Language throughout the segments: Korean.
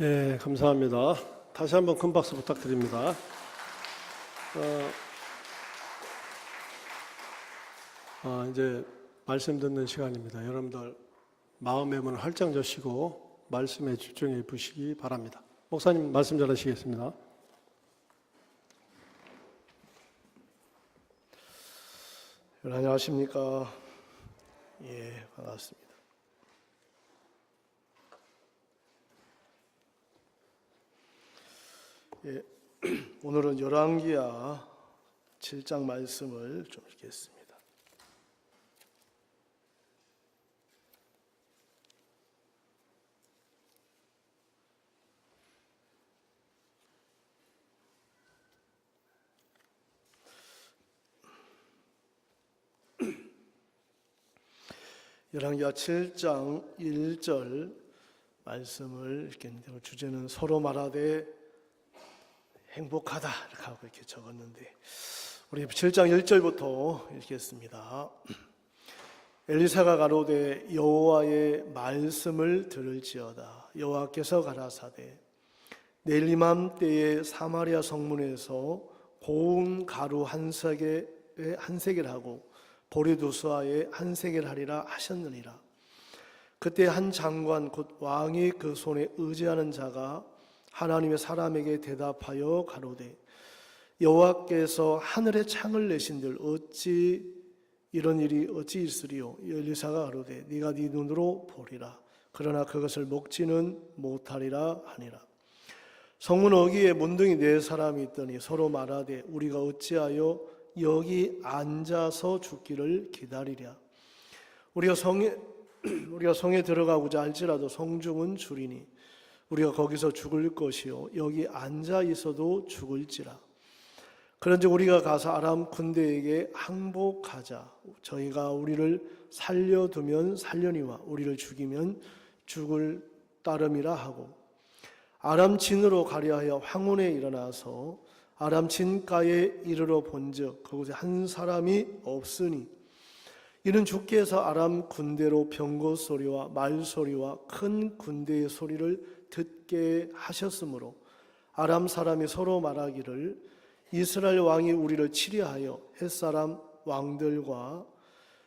네, 감사합니다. 다시 한번 큰 박수 부탁드립니다. 이제 말씀 듣는 시간입니다. 여러분들 마음의 문을 활짝 여시고 말씀에 집중해 보시기 바랍니다. 목사님 말씀 잘하시겠습니다. 안녕하십니까? 반갑습니다. 오늘은 열왕기하 7장 말씀을 좀 읽겠습니다. 열왕기하 7장 1절 말씀을 읽겠는데, 주제는 서로 말하되 행복하다 이렇게 하고 이렇게 적었는데, 우리 7장 1절부터 읽겠습니다. 엘리사가 가로되 여호와의 말씀을 들을지어다. 여호와께서 가라사대 내일 이맘때에 사마리아 성문에서 고운 가루 한 세겔 하고 보리 두 수아에 한 세겔 하리라 하셨느니라. 그때 한 장관 곧 왕이 그 손에 의지하는 자가 하나님의 사람에게 대답하여 가로되 여호와께서 하늘에 창을 내신들 어찌 이런 일이 어찌 있으리요? 엘리사가 가로되 네가 네 눈으로 보리라. 그러나 그것을 먹지는 못하리라 하니라. 성문 어귀에 문둥이 네 사람이 있더니 서로 말하되 우리가 어찌하여 여기 앉아서 죽기를 기다리랴. 우리가 성에 들어가고자 할지라도 성중은 줄이니 우리가 거기서 죽을 것이요 여기 앉아 있어도 죽을지라. 그런즉 우리가 가서 아람 군대에게 항복하자. 저희가 우리를 살려두면 살려니와 우리를 죽이면 죽을 따름이라 하고, 아람 진으로 가려 하여 황혼에 일어나서 아람 진가에 이르러 본즉 그곳에 한 사람이 없으니 이는 주께서 아람 군대로 병거 소리와 말 소리와 큰 군대의 소리를 듣게 하셨으므로 아람 사람이 서로 말하기를 이스라엘 왕이 우리를 치려하여 햇사람 왕들과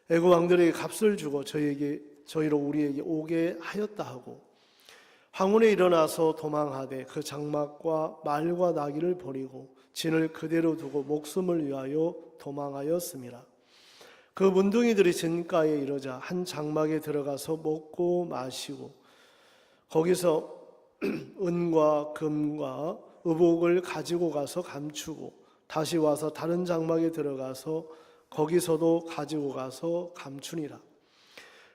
애굽 왕들에게 값을 주고 저희로 우리에게 오게 하였다 하고, 황혼에 일어나서 도망하되 그 장막과 말과 나귀를 버리고 진을 그대로 두고 목숨을 위하여 도망하였습니다. 그 문둥이들이 진가에 이르자 한 장막에 들어가서 먹고 마시고 거기서 은과 금과 의복을 가지고 가서 감추고 다시 와서 다른 장막에 들어가서 거기서도 가지고 가서 감추니라.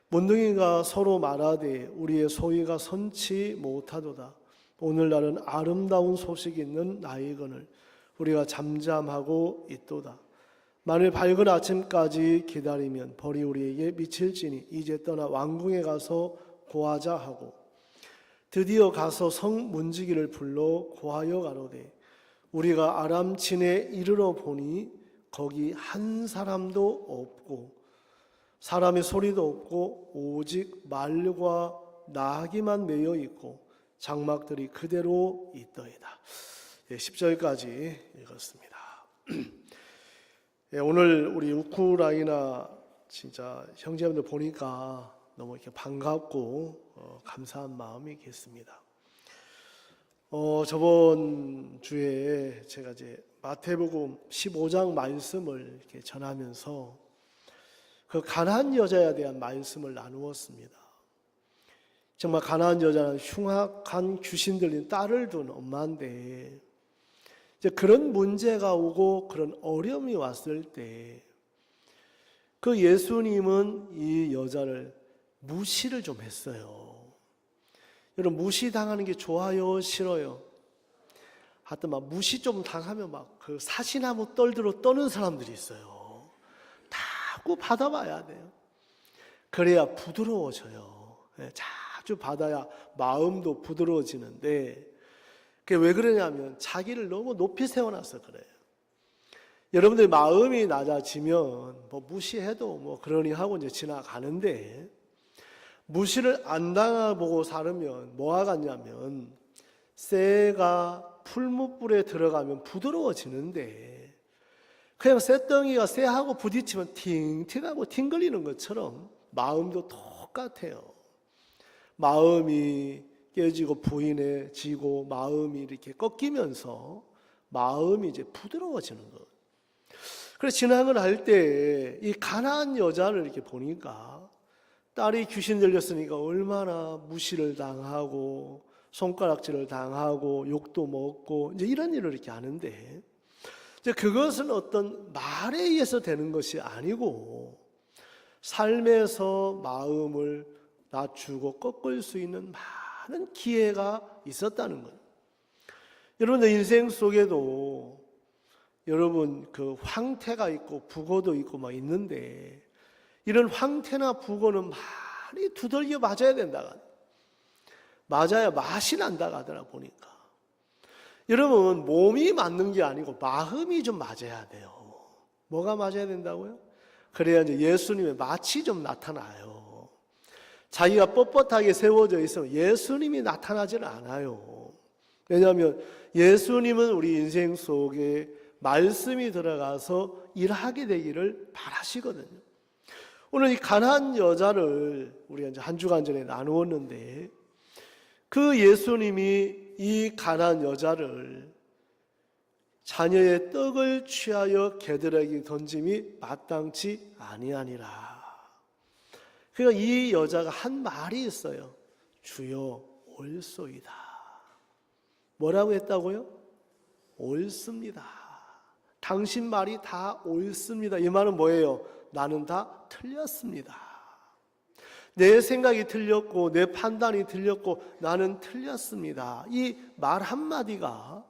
문둥이가 서로 말하되 우리의 소위가 선치 못하도다. 오늘날은 아름다운 소식이 있는 나이거늘 우리가 잠잠하고 있도다. 만일 밝은 아침까지 기다리면 벌이 우리에게 미칠지니 이제 떠나 왕궁에 가서 고하자 하고, 드디어 가서 성 문지기를 불러 고하여 가로되 우리가 아람 진에 이르러 보니 거기 한 사람도 없고 사람의 소리도 없고 오직 말과 나귀만 매여 있고 장막들이 그대로 있더이다. 10절까지 읽었습니다. 오늘 우리 우크라이나 진짜 형제분들 보니까 너무 이렇게 반갑고 감사한 마음이 있겠습니다. 저번 주에 제가 이제 마태복음 15장 말씀을 이렇게 전하면서 그 가나안 여자에 대한 말씀을 나누었습니다. 정말 가나안 여자는 흉악한 귀신 들린 딸을 둔 엄마인데, 이제 그런 문제가 오고 그런 어려움이 왔을 때 그 예수님은 이 여자를 무시를 좀 했어요. 여러분, 무시당하는 게 좋아요, 싫어요? 하여튼 막 무시 좀 당하면 막 그 사시나무 떨들어 떠는 사람들이 있어요. 자꾸 받아봐야 돼요. 그래야 부드러워져요. 자주 받아야 마음도 부드러워지는데, 그게 왜 그러냐면 자기를 너무 높이 세워놔서 그래요. 여러분들 마음이 낮아지면 뭐 무시해도 뭐 그러니 하고 이제 지나가는데, 무시를 안 당해보고 살으면 뭐가 같냐면 쇠가 풀무불에 들어가면 부드러워지는데 그냥 쇠덩이가 쇠하고 부딪히면 팅팅하고 팅거리는 것처럼 마음도 똑같아요. 마음이 깨지고 부인해지고 마음이 이렇게 꺾이면서 마음이 이제 부드러워지는 것. 그래서 신앙을 할 때 이 가난한 여자를 이렇게 보니까 딸이 귀신 들렸으니까 얼마나 무시를 당하고 손가락질을 당하고 욕도 먹고 이제 이런 일을 이렇게 하는데 이제 그것은 어떤 말에 의해서 되는 것이 아니고 삶에서 마음을 낮추고 꺾을 수 있는 많은 기회가 있었다는 거예요. 여러분들 인생 속에도 여러분 그 황태가 있고 북어도 있고 막 있는데 이런 황태나 북어는 많이 두들겨 맞아야 된다. 맞아야 맛이 난다 하더라 보니까. 여러분 몸이 맞는 게 아니고 마음이 좀 맞아야 돼요. 뭐가 맞아야 된다고요? 그래야 이제 예수님의 맛이 좀 나타나요. 자기가 뻣뻣하게 세워져 있으면 예수님이 나타나질 않아요. 왜냐하면 예수님은 우리 인생 속에 말씀이 들어가서 일하게 되기를 바라시거든요. 오늘 이 가난한 여자를 우리가 이제 한 주간 전에 나누었는데 그 예수님이 이 가난한 여자를 자녀의 떡을 취하여 개들에게 던짐이 마땅치 아니하니라. 그러니까 이 여자가 한 말이 있어요. 주여 옳소이다. 뭐라고 했다고요? 옳습니다. 당신 말이 다 옳습니다. 이 말은 뭐예요? 나는 다 틀렸습니다. 내 생각이 틀렸고 내 판단이 틀렸고 나는 틀렸습니다. 이 말 한마디가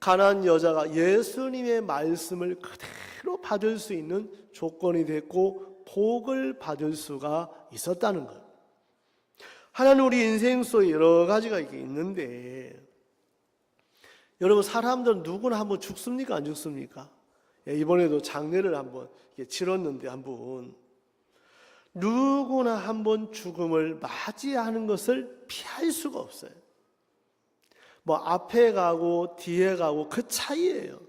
가난한 여자가 예수님의 말씀을 그대로 받을 수 있는 조건이 됐고 복을 받을 수가 있었다는 것. 하나는 우리 인생 속에 여러 가지가 있는데 여러분 사람들은 누구나 한번 죽습니까? 안 죽습니까? 이번에도 장례를 한번 치렀는데 한번 누구나 한번 죽음을 맞이하는 것을 피할 수가 없어요. 뭐 앞에 가고 뒤에 가고 그 차이예요.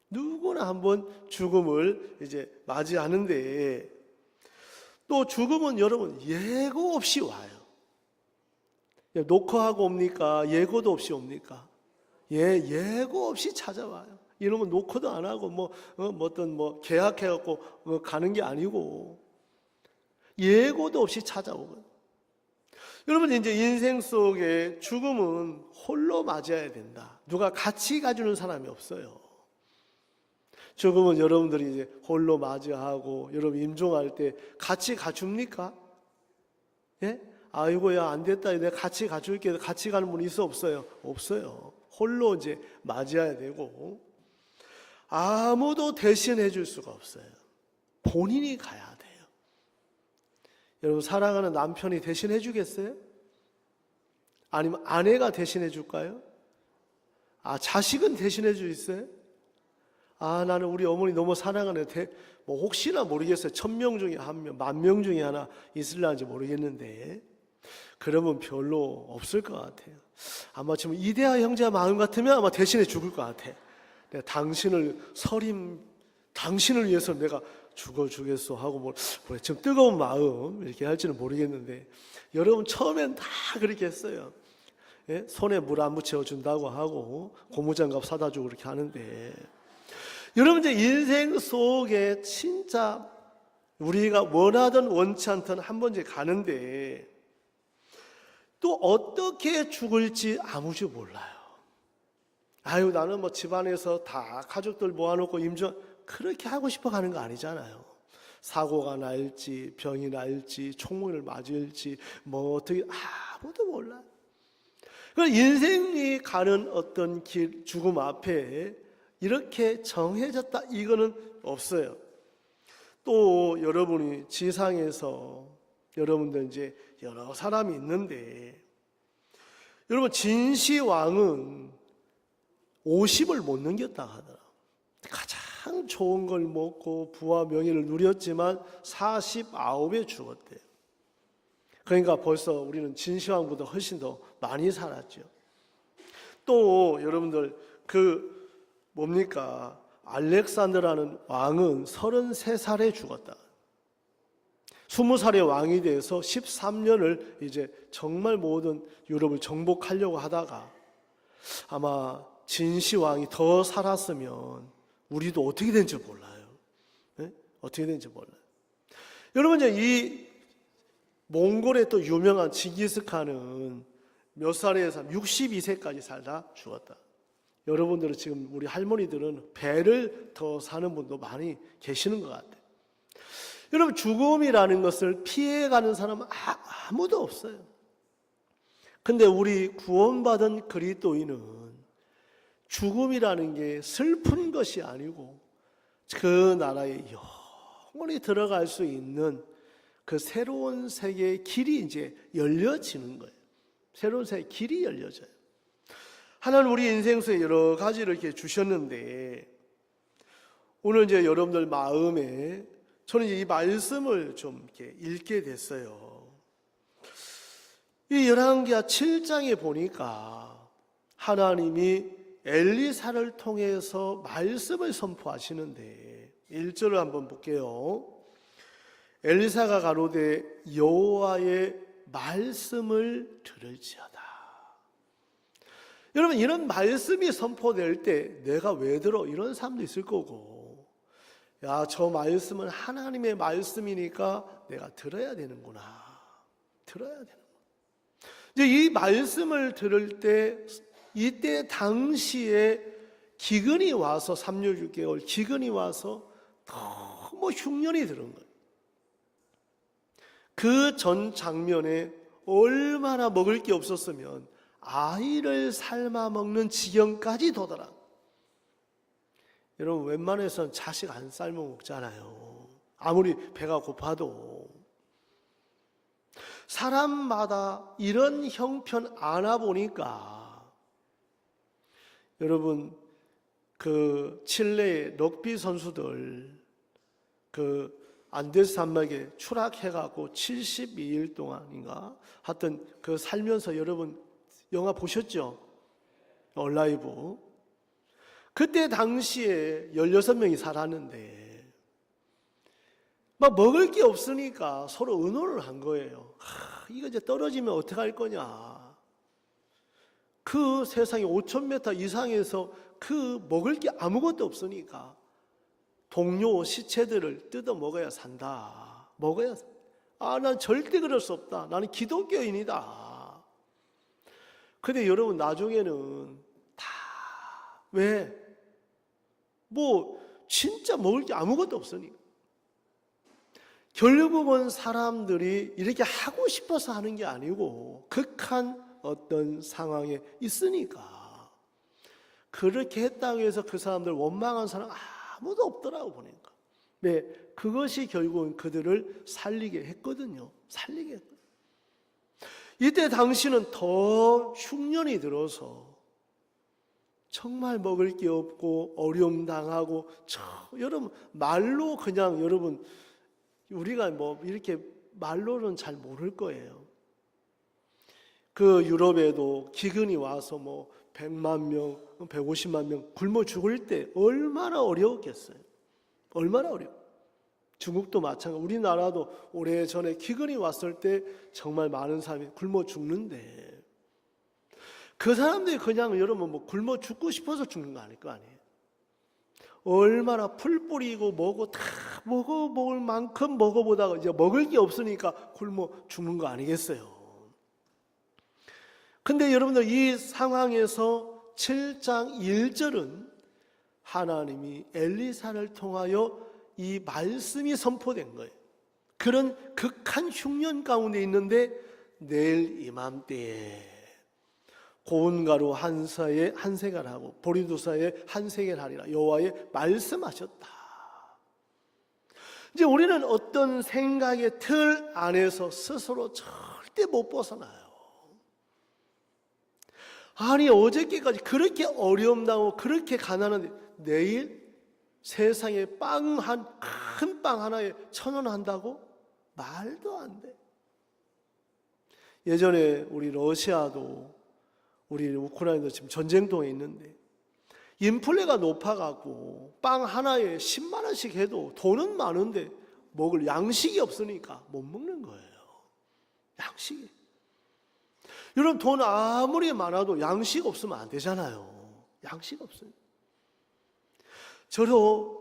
누구나 한번 죽음을 이제 맞이하는데 또 죽음은 여러분 예고 없이 와요. 노크하고 옵니까? 예고도 없이 옵니까? 예고 없이 찾아와요. 이러면 노크도 안 하고 어떤 계약해갖고 가는 게 아니고 예고도 없이 찾아오거든요. 여러분 이제 인생 속에 죽음은 홀로 맞아야 된다. 누가 같이 가주는 사람이 없어요. 죽음은 여러분들이 이제 홀로 맞이하고 여러분 임종할 때 같이 가줍니까? 예? 아이고야 안 됐다. 내가 같이 가줄게. 같이 가는 분 있어 없어요? 없어요. 홀로 이제 맞이해야 되고 아무도 대신해 줄 수가 없어요. 본인이 가야 돼요. 여러분 사랑하는 남편이 대신해 주겠어요? 아니면 아내가 대신해 줄까요? 자식은 대신해 줄 수 있어요? 나는 우리 어머니 너무 사랑하는데 혹시나 모르겠어요. 1000명 중에 1명, 10,000명 중에 하나 있을런지 모르겠는데 그러면 별로 없을 것 같아요. 아마 지금 이대하 형제와 마음 같으면 아마 대신해 죽을 것 같아. 내가 당신을 위해서 내가 죽어주겠소 하고 좀 뜨거운 마음 이렇게 할지는 모르겠는데 여러분 처음엔 다 그렇게 했어요. 예? 손에 물 안 묻혀준다고 하고 고무장갑 사다 주고 그렇게 하는데 여러분 이제 인생 속에 진짜 우리가 원하든 원치 않든 한 번 이제 가는데 또 어떻게 죽을지 아무지 몰라요. 나는 집안에서 다 가족들 모아놓고 그렇게 하고 싶어 가는 거 아니잖아요. 사고가 날지 병이 날지 총문을 맞을지 어떻게 아무도 몰라요. 인생이 가는 어떤 길 죽음 앞에 이렇게 정해졌다 이거는 없어요. 또 여러분이 지상에서 여러분들 이제 여러 사람이 있는데 여러분 진시황은 50을 못 넘겼다 하더라. 가장 좋은 걸 먹고 부와 명예를 누렸지만 49에 죽었대요. 그러니까 벌써 우리는 진시황보다 훨씬 더 많이 살았죠. 또 여러분들 뭡니까? 알렉산더라는 왕은 33살에 죽었다. 20살의 왕이 돼서 13년을 이제 정말 모든 유럽을 정복하려고 하다가 아마 진시 왕이 더 살았으면 우리도 어떻게 된지 몰라요. 네? 어떻게 된지 몰라요. 여러분 이제 이 몽골의 또 유명한 징기스칸은 몇 살에 62세까지 살다 죽었다. 여러분들은 지금 우리 할머니들은 배를 더 사는 분도 많이 계시는 것 같아요. 여러분 죽음이라는 것을 피해가는 사람은 아무도 없어요. 근데 우리 구원받은 그리스도인은 죽음이라는 게 슬픈 것이 아니고 그 나라에 영원히 들어갈 수 있는 그 새로운 세계의 길이 이제 열려지는 거예요. 새로운 세계의 길이 열려져요. 하나님 우리 인생 속에 여러 가지를 이렇게 주셨는데 오늘 이제 여러분들 마음에 저는 이제 이 말씀을 좀 이렇게 읽게 됐어요. 이 열왕기하 7장에 보니까 하나님이 엘리사를 통해서 말씀을 선포하시는데 1절을 한번 볼게요. 엘리사가 가로되 여호와의 말씀을 들을지어다. 여러분 이런 말씀이 선포될 때 내가 왜 들어? 이런 사람도 있을 거고 야, 저 말씀은 하나님의 말씀이니까 내가 들어야 되는구나. 들어야 되는구나. 이제 이 말씀을 들을 때 이때 당시에 기근이 와서 3년 6개월 기근이 와서 너무 흉년이 들은 거예요. 그 전 장면에 얼마나 먹을 게 없었으면 아이를 삶아 먹는 지경까지 도달한. 여러분 웬만해서는 자식 안 삶아 먹잖아요. 아무리 배가 고파도. 사람마다 이런 형편 안아보니까 여러분 그 칠레의 럭비 선수들 그 안데스 산맥에 추락해갖고 72일 동안인가 하여튼 그 살면서 여러분 영화 보셨죠? 얼라이브. 그때 당시에 16명이 살았는데 막 먹을 게 없으니까 서로 의논을 한 거예요. 이거 이제 떨어지면 어떡할 거냐. 그 세상에 5,000m 이상에서 그 먹을 게 아무것도 없으니까 동료 시체들을 뜯어 먹어야 산다. 먹어야 난 절대 그럴 수 없다. 나는 기독교인이다. 근데 여러분 나중에는 다 왜? 진짜 먹을 게 아무것도 없으니까. 결국은 사람들이 이렇게 하고 싶어서 하는 게 아니고 극한 어떤 상황에 있으니까 그렇게 했다고 해서 그 사람들 원망한 사람 아무도 없더라고 보니까. 네, 그것이 결국은 그들을 살리게 했거든요. 살리게 했거든요. 이때 당시는 더 흉년이 들어서 정말 먹을 게 없고 어려움 당하고 여러분 말로 그냥 여러분 우리가 이렇게 말로는 잘 모를 거예요. 그 유럽에도 기근이 와서 100만 명, 150만 명 굶어 죽을 때 얼마나 어려웠겠어요. 얼마나 어려워. 중국도 마찬가지. 우리나라도 오래전에 기근이 왔을 때 정말 많은 사람이 굶어 죽는데 그 사람들이 그냥 여러분 굶어 죽고 싶어서 죽는 거 아닐 거 아니에요. 얼마나 풀 뿌리고 다 먹을 만큼 먹어보다가 이제 먹을 게 없으니까 굶어 죽는 거 아니겠어요. 근데 여러분들 이 상황에서 7장 1절은 하나님이 엘리사를 통하여 이 말씀이 선포된 거예요. 그런 극한 흉년 가운데 있는데 내일 이맘때에 고운 가루 한 사에 한 세겔 하고 보리두사에 한 세겔 하리라 여호와의 말씀하셨다. 이제 우리는 어떤 생각의 틀 안에서 스스로 절대 못 벗어나요. 아니 어저께까지 그렇게 어려움 당하고 그렇게 가난한데 내일 세상에 큰 빵 하나에 1,000원 한다고? 말도 안 돼. 예전에 우리 러시아도 우리 우크라이나도 지금 전쟁통에 있는데 인플레가 높아갖고 빵 하나에 10만 원씩 해도 돈은 많은데 먹을 양식이 없으니까 못 먹는 거예요. 양식이. 여러분 돈 아무리 많아도 양식 없으면 안 되잖아요. 양식 없어요. 저도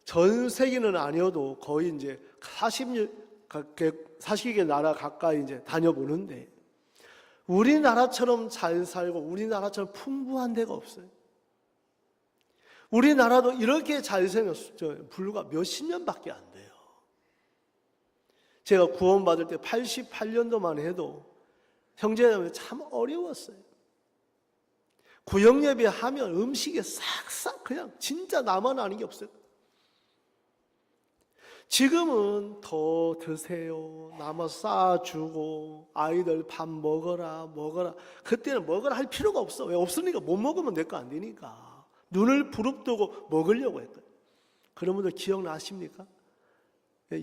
전 세계는 아니어도 거의 이제 40개 나라 가까이 이제 다녀보는데 우리나라처럼 잘 살고 우리나라처럼 풍부한 데가 없어요. 우리나라도 이렇게 잘 생겼어요. 불과 몇십 년밖에 안 돼요. 제가 구원받을 때 88년도만 해도 형제자매 참 어려웠어요. 구역예배 하면 음식이 싹싹 그냥 진짜 나만 아는 게 없어요. 지금은 더 드세요. 남아 싸주고 아이들 밥 먹어라. 그때는 먹으라 할 필요가 없어. 왜 없으니까 못 먹으면 내 거 안 되니까. 눈을 부릅뜨고 먹으려고 했거든요. 그런 분들 기억나십니까?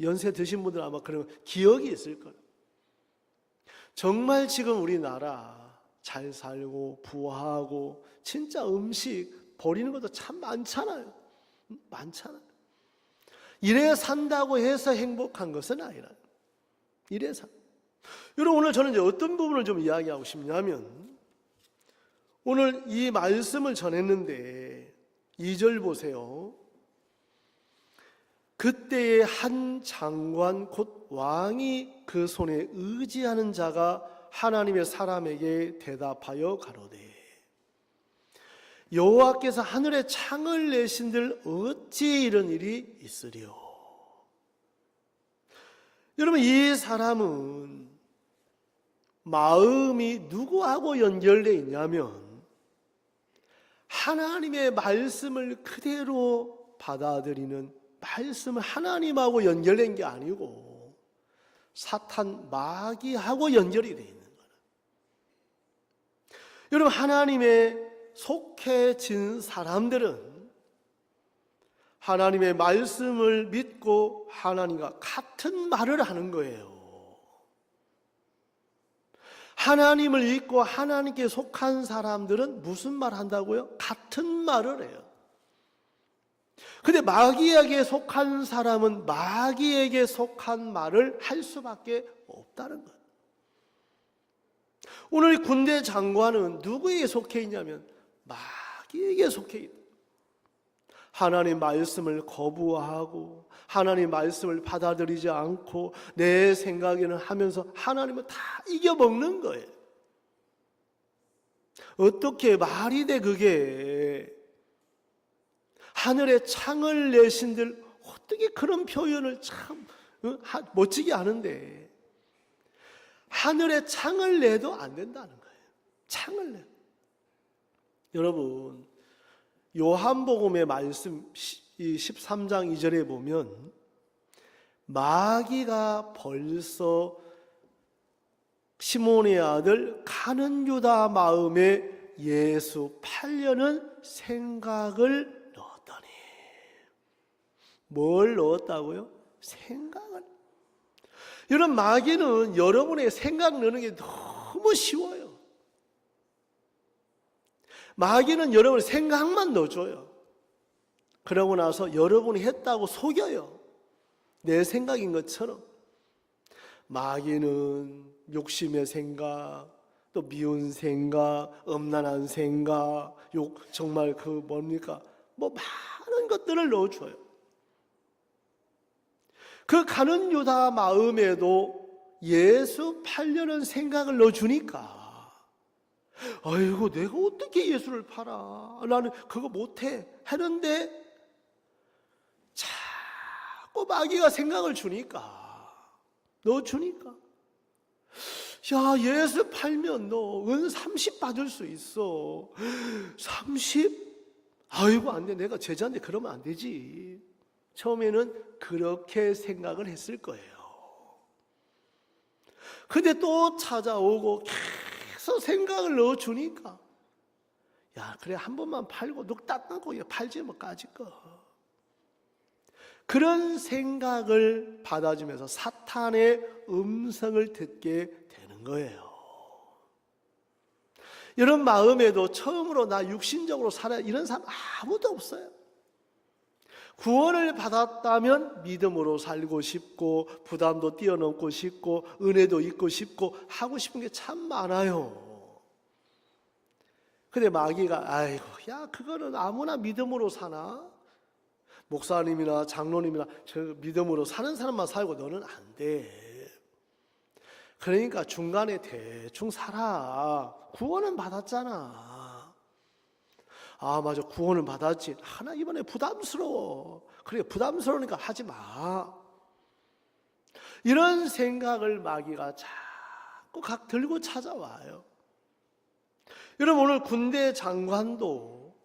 연세 드신 분들 아마 그런 기억이 있을 거예요. 정말 지금 우리나라 잘 살고 부하고 진짜 음식 버리는 것도 참 많잖아요. 많잖아요. 이래 산다고 해서 행복한 것은 아니라 이래 산. 여러분 오늘 저는 이제 어떤 부분을 좀 이야기하고 싶냐면 오늘 이 말씀을 전했는데 2절 보세요. 그때의 한 장관 곧 왕이 그 손에 의지하는 자가 하나님의 사람에게 대답하여 가로되 여호와께서 하늘에 창을 내신들 어찌 이런 일이 있으리요. 여러분 이 사람은 마음이 누구하고 연결되어 있냐면 하나님의 말씀을 그대로 받아들이는 말씀은 하나님하고 연결된 게 아니고 사탄 마귀하고 연결이 되어 있는 거예요. 여러분 하나님의 속해진 사람들은 하나님의 말씀을 믿고 하나님과 같은 말을 하는 거예요. 하나님을 믿고 하나님께 속한 사람들은 무슨 말 한다고요? 같은 말을 해요. 근데 마귀에게 속한 사람은 마귀에게 속한 말을 할 수밖에 없다는 거예요. 오늘 군대 장관은 누구에게 속해 있냐면 마귀에게 속해 있다. 하나님 말씀을 거부하고 하나님 말씀을 받아들이지 않고 내 생각에는 하면서 하나님을 다 이겨먹는 거예요. 어떻게 말이 돼 그게. 하늘에 창을 내신들 어떻게 그런 표현을 참 멋지게 하는데 하늘에 창을 내도 안 된다는 거예요. 창을 내. 여러분 요한복음의 말씀 13장 2절에 보면 마귀가 벌써 시몬의 아들 가룟 유다 마음에 예수 팔려는 생각을 넣었더니 뭘 넣었다고요? 생각을. 여러분 마귀는 여러분의 생각 넣는 게 너무 쉬워요. 마귀는 여러분의 생각만 넣어줘요. 그러고 나서 여러분이 했다고 속여요. 내 생각인 것처럼. 마귀는 욕심의 생각, 또 미운 생각, 엄난한 생각, 정말 그 뭡니까? 뭐 많은 것들을 넣어줘요. 그 가룟 유다 마음에도 예수 팔려는 생각을 넣어주니까 아이고 내가 어떻게 예수를 팔아? 나는 그거 못해 하는데 자꾸 마귀가 생각을 주니까 넣어주니까 야 예수 팔면 너 은 30 받을 수 있어. 30? 아이고 안 돼. 내가 제자인데 그러면 안 되지. 처음에는 그렇게 생각을 했을 거예요. 근데 또 찾아오고 계속 생각을 넣어주니까 야 그래 한 번만 팔고 늑 땄다고 팔지 뭐 까짓 거. 그런 생각을 받아주면서 사탄의 음성을 듣게 되는 거예요. 이런 마음에도 처음으로 나 육신적으로 살아야 이런 사람 아무도 없어요. 구원을 받았다면 믿음으로 살고 싶고 부담도 뛰어넘고 싶고 은혜도 있고 싶고 하고 싶은 게 참 많아요. 근데 마귀가 아이고 야 그거는 아무나 믿음으로 사나? 목사님이나 장로님이나 저 믿음으로 사는 사람만 살고 너는 안 돼. 그러니까 중간에 대충 살아. 구원은 받았잖아. 아 맞아 구원은 받았지. 하나 이번에 부담스러워. 그래 부담스러우니까 하지 마. 이런 생각을 마귀가 자꾸 각 들고 찾아와요. 여러분 오늘 군대 장관도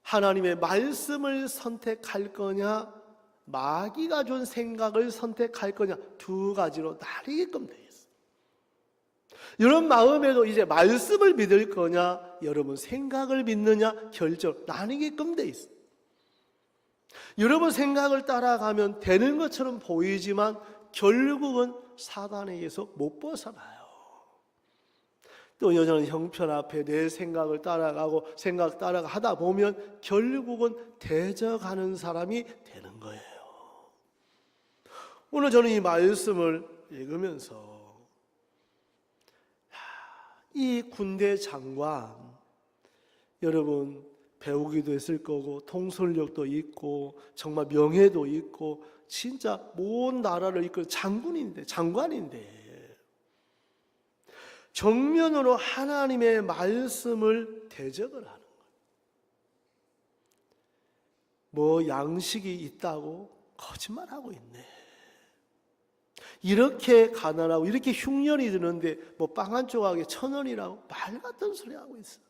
하나님의 말씀을 선택할 거냐 마귀가 준 생각을 선택할 거냐 두 가지로 나뉘게끔 되어 있어요. 여러분 마음에도 이제 말씀을 믿을 거냐 여러분 생각을 믿느냐 결정 나뉘게끔 되어 있어요. 여러분 생각을 따라가면 되는 것처럼 보이지만 결국은 사단에게서 못 벗어나요. 또 여전히 형편 앞에 내 생각을 따라가고 생각 따라가 하다 보면 결국은 대적하는 사람이 되는 거예요. 오늘 저는 이 말씀을 읽으면서 이 군대 장관 여러분 배우기도 했을 거고 통솔력도 있고 정말 명예도 있고 진짜 온 나라를 이끌 장관인데 정면으로 하나님의 말씀을 대적을 하는 거예요. 뭐 양식이 있다고 거짓말하고 있네. 이렇게 가난하고 이렇게 흉년이 드는데 뭐 빵 한 조각에 1,000원이라고 말 같은 소리 하고 있어.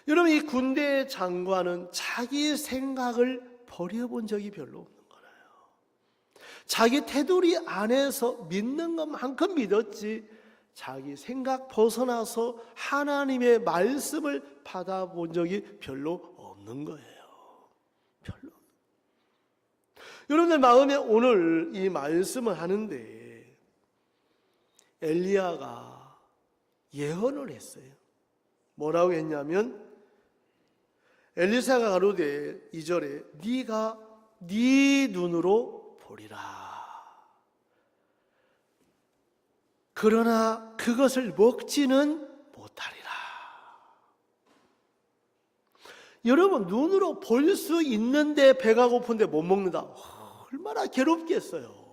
여러분 이 군대 장관은 자기 생각을 버려본 적이 별로 없는 거예요. 자기 테두리 안에서 믿는 것만큼 믿었지 자기 생각 벗어나서 하나님의 말씀을 받아본 적이 별로 없는 거예요. 별로. 여러분들 마음에 오늘 이 말씀을 하는데 엘리야가 예언을 했어요. 뭐라고 했냐면 엘리사가 가로되 2절에 네가 네 눈으로 보리라. 그러나 그것을 먹지는 못하리라. 여러분 눈으로 볼 수 있는데 배가 고픈데 못 먹는다. 얼마나 괴롭겠어요.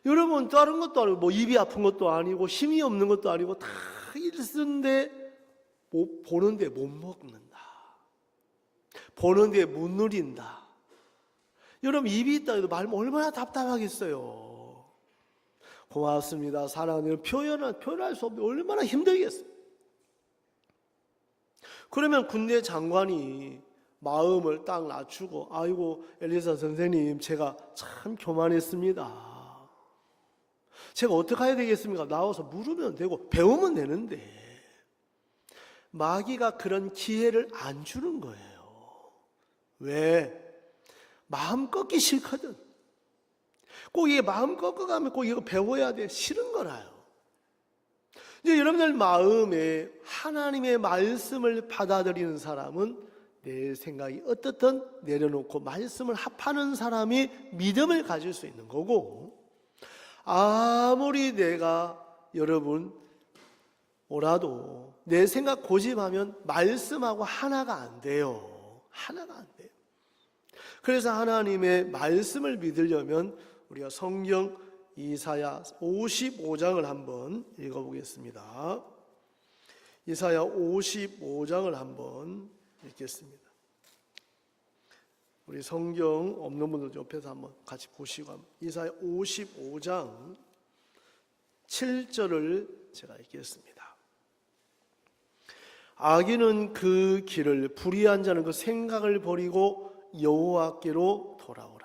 여러분 다른 것도 아니고 뭐 입이 아픈 것도 아니고 힘이 없는 것도 아니고 다 있는데 보는데 못 먹는다. 보는데 못 누린다. 여러분 입이 있다 해도 말 얼마나 답답하겠어요. 고맙습니다. 사랑하는 표현할 수 없는데 얼마나 힘들겠어요. 그러면 군대 장관이 마음을 딱 낮추고 아이고 엘리사 선생님 제가 참 교만했습니다. 제가 어떻게 해야 되겠습니까? 나와서 물으면 되고 배우면 되는데 마귀가 그런 기회를 안 주는 거예요. 왜? 마음 꺾기 싫거든. 꼭 이게 마음 꺾어가면 꼭 이거 배워야 돼. 싫은 거라요. 이제 여러분들 마음에 하나님의 말씀을 받아들이는 사람은 내 생각이 어떻든 내려놓고 말씀을 합하는 사람이 믿음을 가질 수 있는 거고 아무리 내가 여러분 오라도 내 생각 고집하면 말씀하고 하나가 안 돼요. 하나가 안 돼요. 그래서 하나님의 말씀을 믿으려면 우리가 성경 이사야 55장을 한번 읽어보겠습니다. 이사야 55장을 한번 읽겠습니다. 우리 성경 없는 분들 옆에서 한번 같이 보시고 이사야 55장 7절을 제가 읽겠습니다. 악인은 그 길을 불의한 자는 그 생각을 버리고 여호와께로 돌아오라.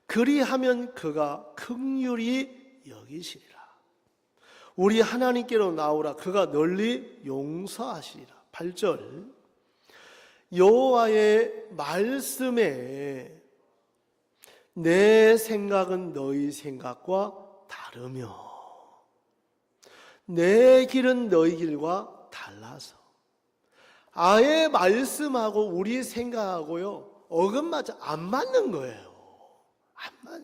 그리하면 그가 긍휼히 여기시리라. 우리 하나님께로 나오라. 그가 널리 용서하시리라. 8절 여호와의 말씀에 내 생각은 너희 생각과 다르며 내 길은 너희 길과 달라서 아예 말씀하고 우리 생각하고요 어긋맞아 안 맞는 거예요. 안 맞.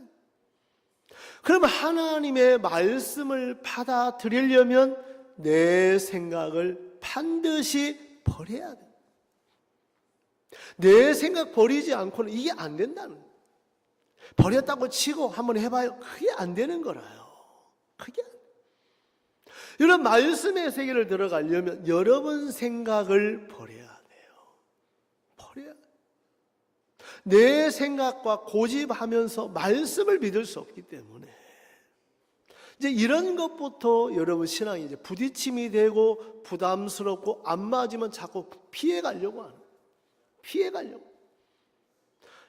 그러면 하나님의 말씀을 받아들이려면 내 생각을 반드시 버려야 돼. 내 생각 버리지 않고는 이게 안 된다는 거예요. 버렸다고 치고 한번 해봐요. 그게 안 되는 거라요. 그게 안 돼요. 여러분 말씀의 세계를 들어가려면 여러분 생각을 버려야 돼요. 버려야 돼요. 내 생각과 고집하면서 말씀을 믿을 수 없기 때문에 이제 이런 것부터 여러분 신앙이 이제 부딪힘이 되고 부담스럽고 안 맞으면 자꾸 피해 가려고 하는 거예요. 피해 가려고.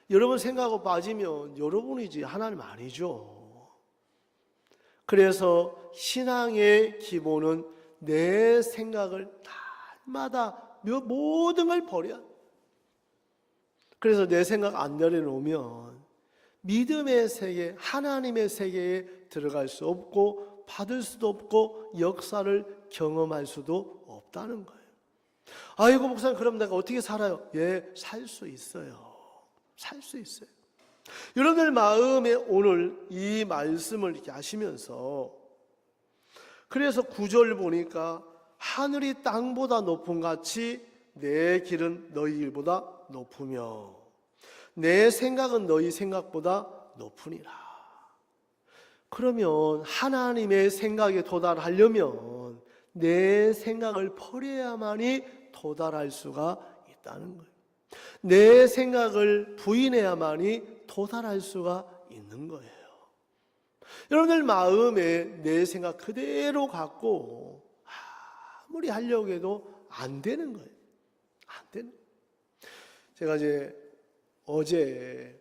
여러분 생각하고 빠지면 여러분이지 하나님 아니죠. 그래서 신앙의 기본은 내 생각을 날마다 모든 걸 버려야 돼. 그래서 내 생각 안 내려놓으면 믿음의 세계, 하나님의 세계에 들어갈 수 없고 받을 수도 없고 역사를 경험할 수도 없다는 거예요. 아이고 목사님 그럼 내가 어떻게 살아요? 예, 살 수 있어요. 살 수 있어요. 여러분들 마음에 오늘 이 말씀을 이렇게 하시면서 그래서 9절 보니까 하늘이 땅보다 높은 같이 내 길은 너희 길보다 높으며 내 생각은 너희 생각보다 높으니라. 그러면 하나님의 생각에 도달하려면 내 생각을 버려야만이 도달할 수가 있다는 거예요. 내 생각을 부인해야만이 도달할 수가 있는 거예요. 여러분들 마음에 내 생각 그대로 갖고 아무리 하려고 해도 안 되는 거예요. 안 되는 거예요. 제가 이제 어제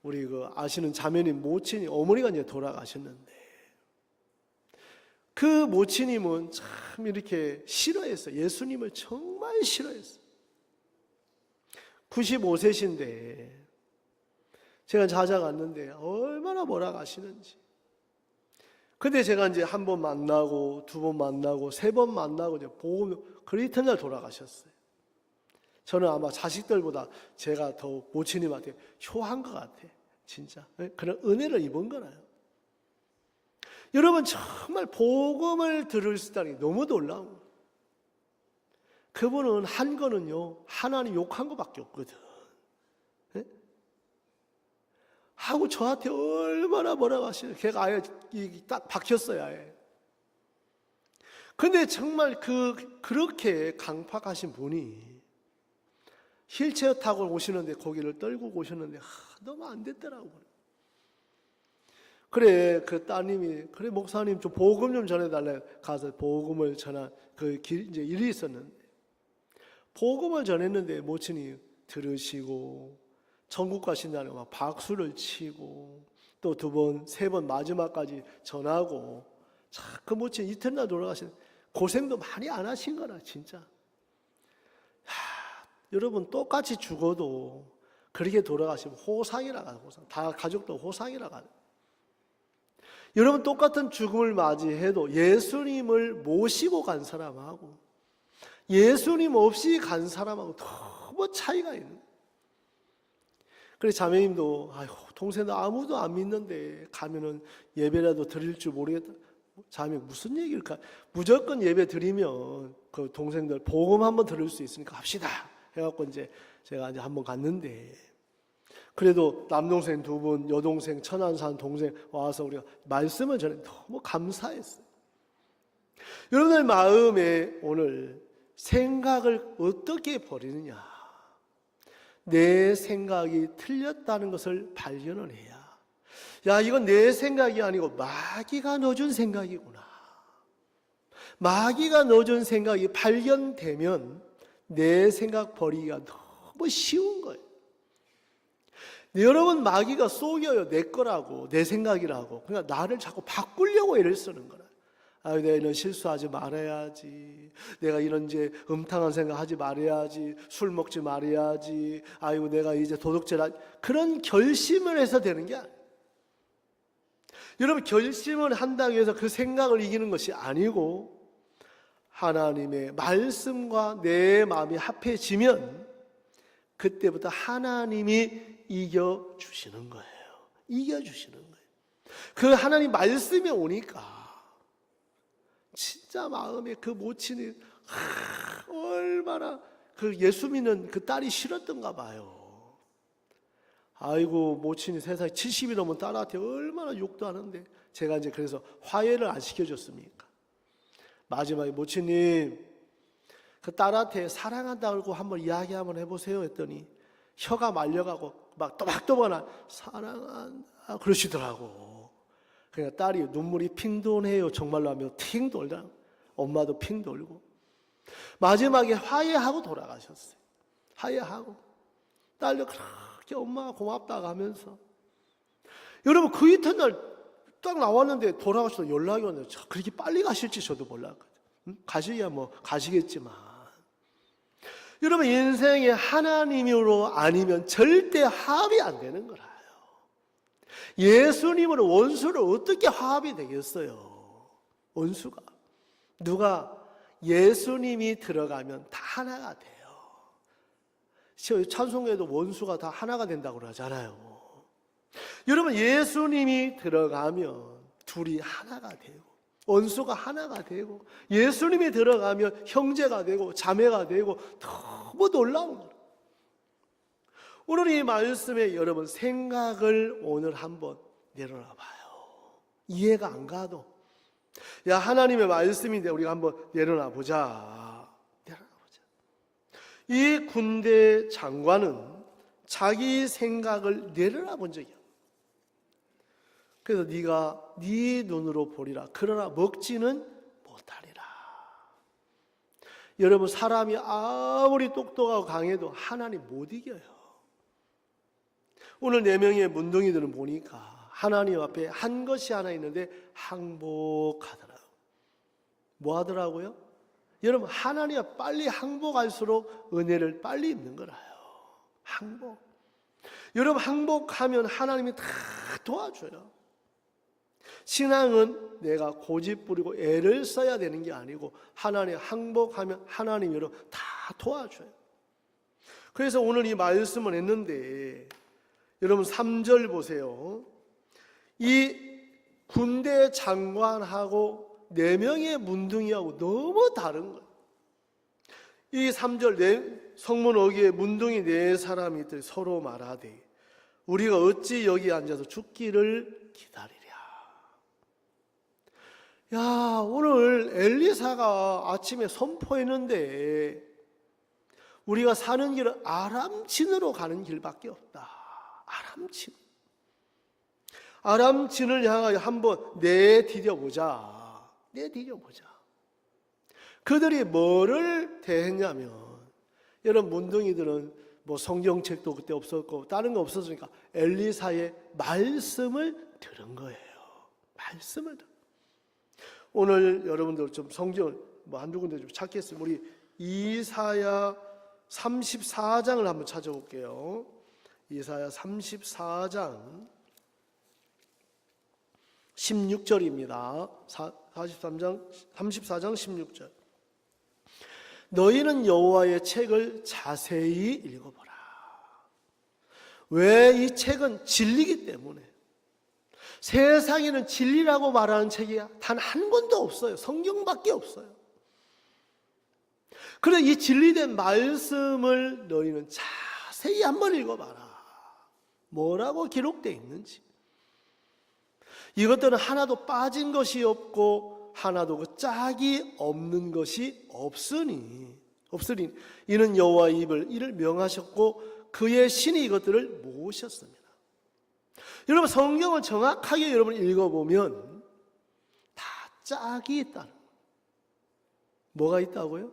우리 그 아시는 자매님 모친이 어머니가 이제 돌아가셨는데 그 모친님은 참 이렇게 싫어했어요. 예수님을 정말 싫어했어요. 95세신데 제가 찾아갔는데 얼마나 뭐라 하시는지. 근데 제가 이제 한 번 만나고 두 번 만나고 세 번 만나고 이제 보고 그 이튿날 돌아가셨어요. 저는 아마 자식들보다 제가 더 모친님한테 효한 것 같아. 진짜 그런 은혜를 입은 거라요. 여러분 정말 복음을 들을 수 있다니 너무 놀라운 거예요. 그분은 한 거는요 하나님 욕한 거밖에 없거든. 네? 하고 저한테 얼마나 뭐라고 하시는 걔가 아예 딱 박혔어요. 아예. 근데 정말 그렇게 강팍하신 분이 휠체어 타고 오시는데 고개를 떨고 오셨는데 너무 안 됐더라고요. 그래 그 따님이 그래 목사님 좀 복음 좀 전해달래 가서 복음을 전한 이제 일이 있었는데 복음을 전했는데 모친이 들으시고 천국 가신다는 막 박수를 치고 또 두 번 세 번 마지막까지 전하고 참 그 모친 이튿날 돌아가신 고생도 많이 안 하신 거라 진짜. 여러분 똑같이 죽어도 그렇게 돌아가시면 호상이라 가요. 호상. 다 가족도 호상이라 가요. 여러분 똑같은 죽음을 맞이해도 예수님을 모시고 간 사람하고 예수님 없이 간 사람하고 너무 차이가 있는 거예요. 그래서 자매님도 아이고 동생도 아무도 안 믿는데 가면은 예배라도 드릴 줄 모르겠다. 자매 무슨 얘기일까? 무조건 예배 드리면 그 동생들 복음 한번 들을 수 있으니까 합시다. 해갖고 이제 제가 이제 한번 갔는데 그래도 남동생 두 분, 여동생, 천안산 동생 와서 우리가 말씀을 전해 너무 감사했어요. 여러분들 마음에 오늘 생각을 어떻게 버리느냐? 내 생각이 틀렸다는 것을 발견을 해야. 야, 이건 내 생각이 아니고 마귀가 넣어준 생각이구나. 마귀가 넣어준 생각이 발견되면 내 생각 버리기가 너무 쉬운 거예요. 여러분 마귀가 속여요. 내 거라고 내 생각이라고. 그러니까 나를 자꾸 바꾸려고 애를 쓰는 거라. 아유 내가 이런 실수하지 말아야지. 내가 이런 이제 음탕한 생각하지 말아야지. 술 먹지 말아야지. 아이고 내가 이제 도둑질 그런 결심을 해서 되는 게 아니에요. 여러분, 결심을 한다고 해서 그 생각을 이기는 것이 아니고 하나님의 말씀과 내 마음이 합해지면 그때부터 하나님이 이겨주시는 거예요. 이겨주시는 거예요. 그 하나님 말씀이 오니까 진짜 마음에 그 모친이 얼마나 그 예수 믿는 그 딸이 싫었던가 봐요. 아이고, 모친이 세상에 70이 넘은 딸한테 얼마나 욕도 하는데 제가 이제 그래서 화해를 안 시켜줬습니까? 마지막에 모친님, 그 딸한테 사랑한다고 한번 이야기 한번 해보세요 했더니 혀가 말려가고 막 또박또박나 사랑한다 그러시더라고. 그러니까 딸이 눈물이 핑 도네요 정말로 하며 팅 돌다. 엄마도 핑 돌고 마지막에 화해하고 돌아가셨어요. 화해하고 딸도 그렇게 엄마가 고맙다고 하면서. 여러분, 그 이튿날 딱 나왔는데 돌아가셔서 연락이 왔는데 그렇게 빨리 가실지 저도 몰랐거든요. 가시야 뭐 가시겠지만 여러분, 인생에 하나님으로 아니면 절대 화합이 안 되는 거라요. 예수님으로 원수를 어떻게 화합이 되겠어요? 원수가 누가 예수님이 들어가면 다 하나가 돼요. 찬송에도 원수가 다 하나가 된다고 그러잖아요. 여러분, 예수님이 들어가면 둘이 하나가 되고 원수가 하나가 되고 예수님이 들어가면 형제가 되고 자매가 되고 너무 놀라운 거예요. 오늘 이 말씀에 여러분 생각을 오늘 한번 내려놔 봐요. 이해가 안 가도 야, 하나님의 말씀인데 우리가 한번 내려놔 보자. 이 군대 장관은 자기 생각을 내려놔 본 적이 없어요. 그래서 네가 네 눈으로 보리라. 그러나 먹지는 못하리라. 여러분, 사람이 아무리 똑똑하고 강해도 하나님 못 이겨요. 오늘 4명의 문둥이들은 보니까 하나님 앞에 한 것이 하나 있는데 항복하더라고요. 뭐 하더라고요? 여러분, 하나님 앞에 빨리 항복할수록 은혜를 빨리 입는 거라요. 항복. 여러분, 항복하면 하나님이 다 도와줘요. 신앙은 내가 고집 부리고 애를 써야 되는 게 아니고 하나님 항복하면 하나님 여러분 다 도와줘요. 그래서 오늘 이 말씀을 했는데 여러분 3절 보세요. 이 군대 장관하고 4명의 문둥이하고 너무 다른 거예요. 이 3절 성문 어귀에 문둥이 4사람이 있더니 서로 말하되 우리가 어찌 여기 앉아서 죽기를 기다리랴. 야, 오늘 엘리사가 아침에 선포했는데 우리가 사는 길은 아람진으로 가는 길밖에 없다. 아람진. 아람진을 향하여 한번 내디뎌보자. 내디뎌보자. 그들이 뭐를 대했냐면 여러분, 문둥이들은 뭐 성경책도 그때 없었고 다른 거 없었으니까 엘리사의 말씀을 들은 거예요. 말씀을 들은. 오늘 여러분들 좀 성경을 뭐 한두 군데 좀 찾겠습니다. 우리 이사야 34장을 한번 찾아볼게요. 이사야 34장 16절입니다. 34장 16절. 너희는 여호와의 책을 자세히 읽어보라. 왜? 이 책은 진리이기 때문에. 세상에는 진리라고 말하는 책이 단 한 권도 없어요. 성경밖에 없어요. 그래, 이 진리된 말씀을 너희는 자세히 한번 읽어봐라. 뭐라고 기록되어 있는지. 이것들은 하나도 빠진 것이 없고 하나도 그 짝이 없는 것이 없으니 이는 여호와의 입을 이를 명하셨고 그의 신이 이것들을 모으셨습니다. 여러분, 성경을 정확하게 여러분 읽어보면 다 짝이 있다는 거예요. 뭐가 있다고요?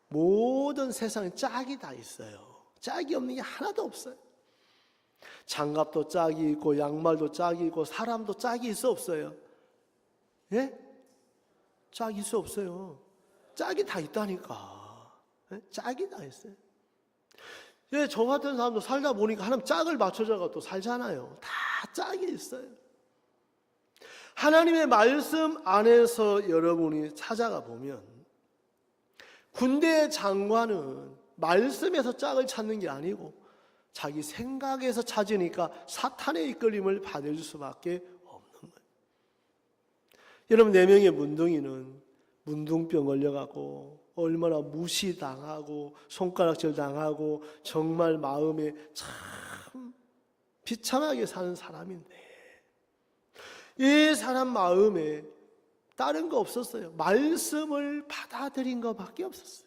모든 세상에 짝이 다 있어요. 짝이 없는 게 하나도 없어요. 장갑도 짝이 있고 양말도 짝이 있고 사람도 짝이 있어 없어요? 예? 짝이 있어 없어요? 짝이 다 있다니까. 예? 짝이 다 있어요. 예, 저 같은 사람도 살다 보니까 하나님 짝을 맞춰줘가 또 살잖아요. 다 짝이 있어요. 하나님의 말씀 안에서 여러분이 찾아가 보면 군대 장관은 말씀에서 짝을 찾는 게 아니고 자기 생각에서 찾으니까 사탄의 이끌림을 받을 수밖에 없는 거예요. 여러분, 4명의 문둥이는 문둥병 걸려가고 얼마나 무시당하고 손가락질 당하고 정말 마음에 참 비참하게 사는 사람인데 이 사람 마음에 다른 거 없었어요. 말씀을 받아들인 것밖에 없었어요.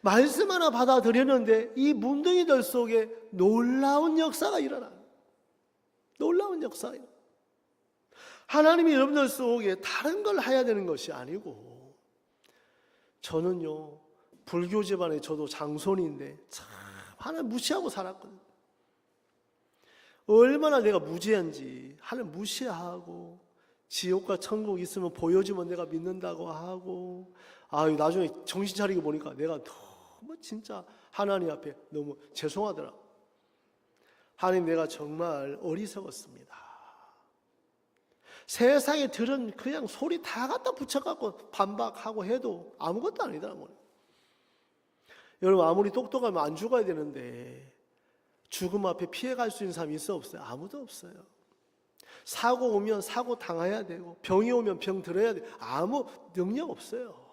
말씀 하나 받아들였는데 이 문둥이들 속에 놀라운 역사가 일어나요. 놀라운 역사예요. 하나님이 여러분들 속에 다른 걸 해야 되는 것이 아니고, 저는요 불교 집안에 저도 장손인데 참 하나님 무시하고 살았거든요. 얼마나 내가 무지한지 하나님 무시하고 지옥과 천국 있으면 보여주면 내가 믿는다고 하고, 나중에 정신 차리고 보니까 내가 너무 진짜 하나님 앞에 너무 죄송하더라고. 하나님, 내가 정말 어리석었습니다. 세상에 들은 그냥 소리 다 갖다 붙여갖고 반박하고 해도 아무것도 아니더라고요. 여러분, 아무리 똑똑하면 안 죽어야 되는데 죽음 앞에 피해갈 수 있는 사람이 있어 없어요? 아무도 없어요. 사고 오면 사고 당해야 되고 병이 오면 병 들어야 돼요. 아무 능력 없어요.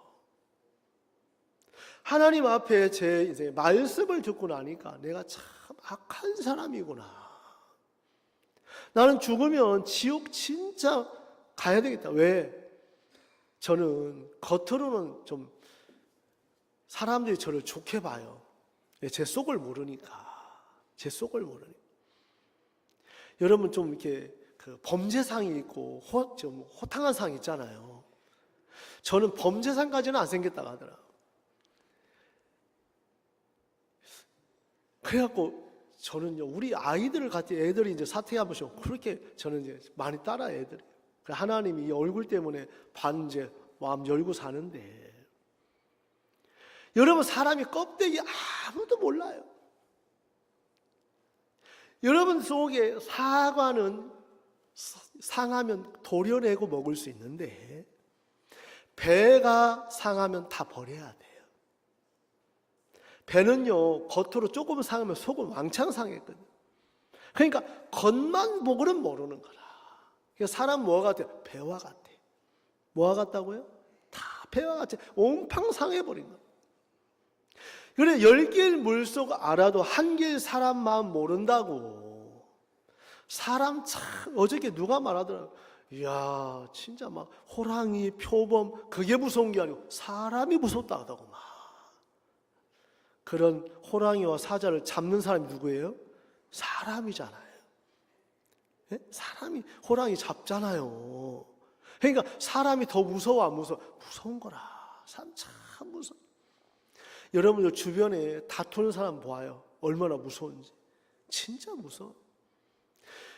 하나님 앞에 제 이제 말씀을 듣고 나니까 내가 참 악한 사람이구나. 나는 죽으면 지옥 진짜 가야 되겠다. 왜? 저는 겉으로는 좀 사람들이 저를 좋게 봐요. 제 속을 모르니까. 제 속을 모르니까. 여러분, 좀 이렇게 그 범죄상이 있고 좀 호탕한 상 있잖아요. 저는 범죄상까지는 안 생겼다고 하더라고요. 그래갖고 저는요, 우리 아이들을 같이 애들이 이제 사퇴 한 번씩 그렇게 저는 이제 많이 따라 애들이. 하나님이 이 얼굴 때문에 반 이제 마음 열고 사는데, 여러분, 사람이 껍데기 아무도 몰라요. 여러분 속에 사과는 상하면 도려내고 먹을 수 있는데 배가 상하면 다 버려야 돼요. 배는요, 겉으로 조금 상하면 속은 왕창 상했거든요. 그러니까 겉만 보고는 모르는 거라. 그러니까 사람 뭐가 같아요? 배와 같아. 뭐와 같다고요? 다 배와 같아. 옹팡 상해버린 거예요. 그래, 10개의 물속 알아도 1개의 사람 마음 모른다고. 사람 참, 어저께 누가 말하더라고요. 이야, 진짜 막 호랑이, 표범, 그게 무서운 게 아니고 사람이 무섭다 하다고 막. 그런 호랑이와 사자를 잡는 사람이 누구예요? 사람이잖아요. 네? 사람이 호랑이 잡잖아요. 그러니까 사람이 더 무서워 안 무서워? 무서운 거라. 사람 참 무서워. 여러분들 주변에 다투는 사람 보아요. 얼마나 무서운지. 진짜 무서워.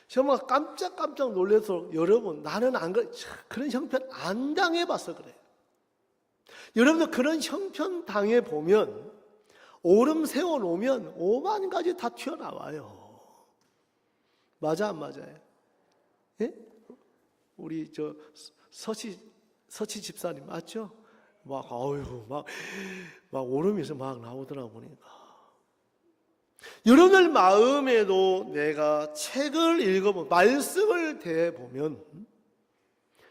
정말 깜짝깜짝 놀라서, 여러분, 나는 안 그래. 그런 형편 안 당해봐서 그래요. 여러분들 그런 형편 당해보면, 오름 세워놓으면 5만 가지 다 튀어나와요. 맞아, 안 맞아요? 예? 우리 서치 집사님 맞죠? 막, 막 오름에서 막 나오더라 보니까. 여러분들 마음에도 내가 책을 읽어보면, 말씀을 대보면,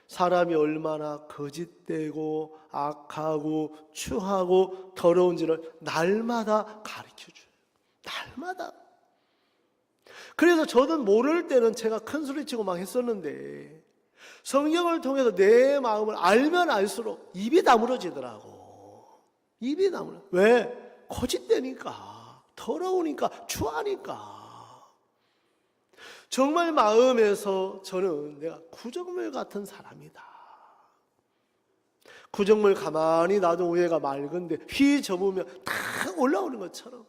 사람이 얼마나 거짓되고 악하고 추하고 더러운지를 날마다 가르쳐줘요. 날마다. 그래서 저는 모를 때는 제가 큰 소리치고 막 했었는데, 성경을 통해서 내 마음을 알면 알수록 입이 다물어지더라고. 입이 다물어. 왜? 거짓되니까, 더러우니까, 추하니까. 정말 마음에서 저는 내가 구정물 같은 사람이다. 구정물 가만히 놔둔 위에가 맑은데 휘 접으면 다 올라오는 것처럼.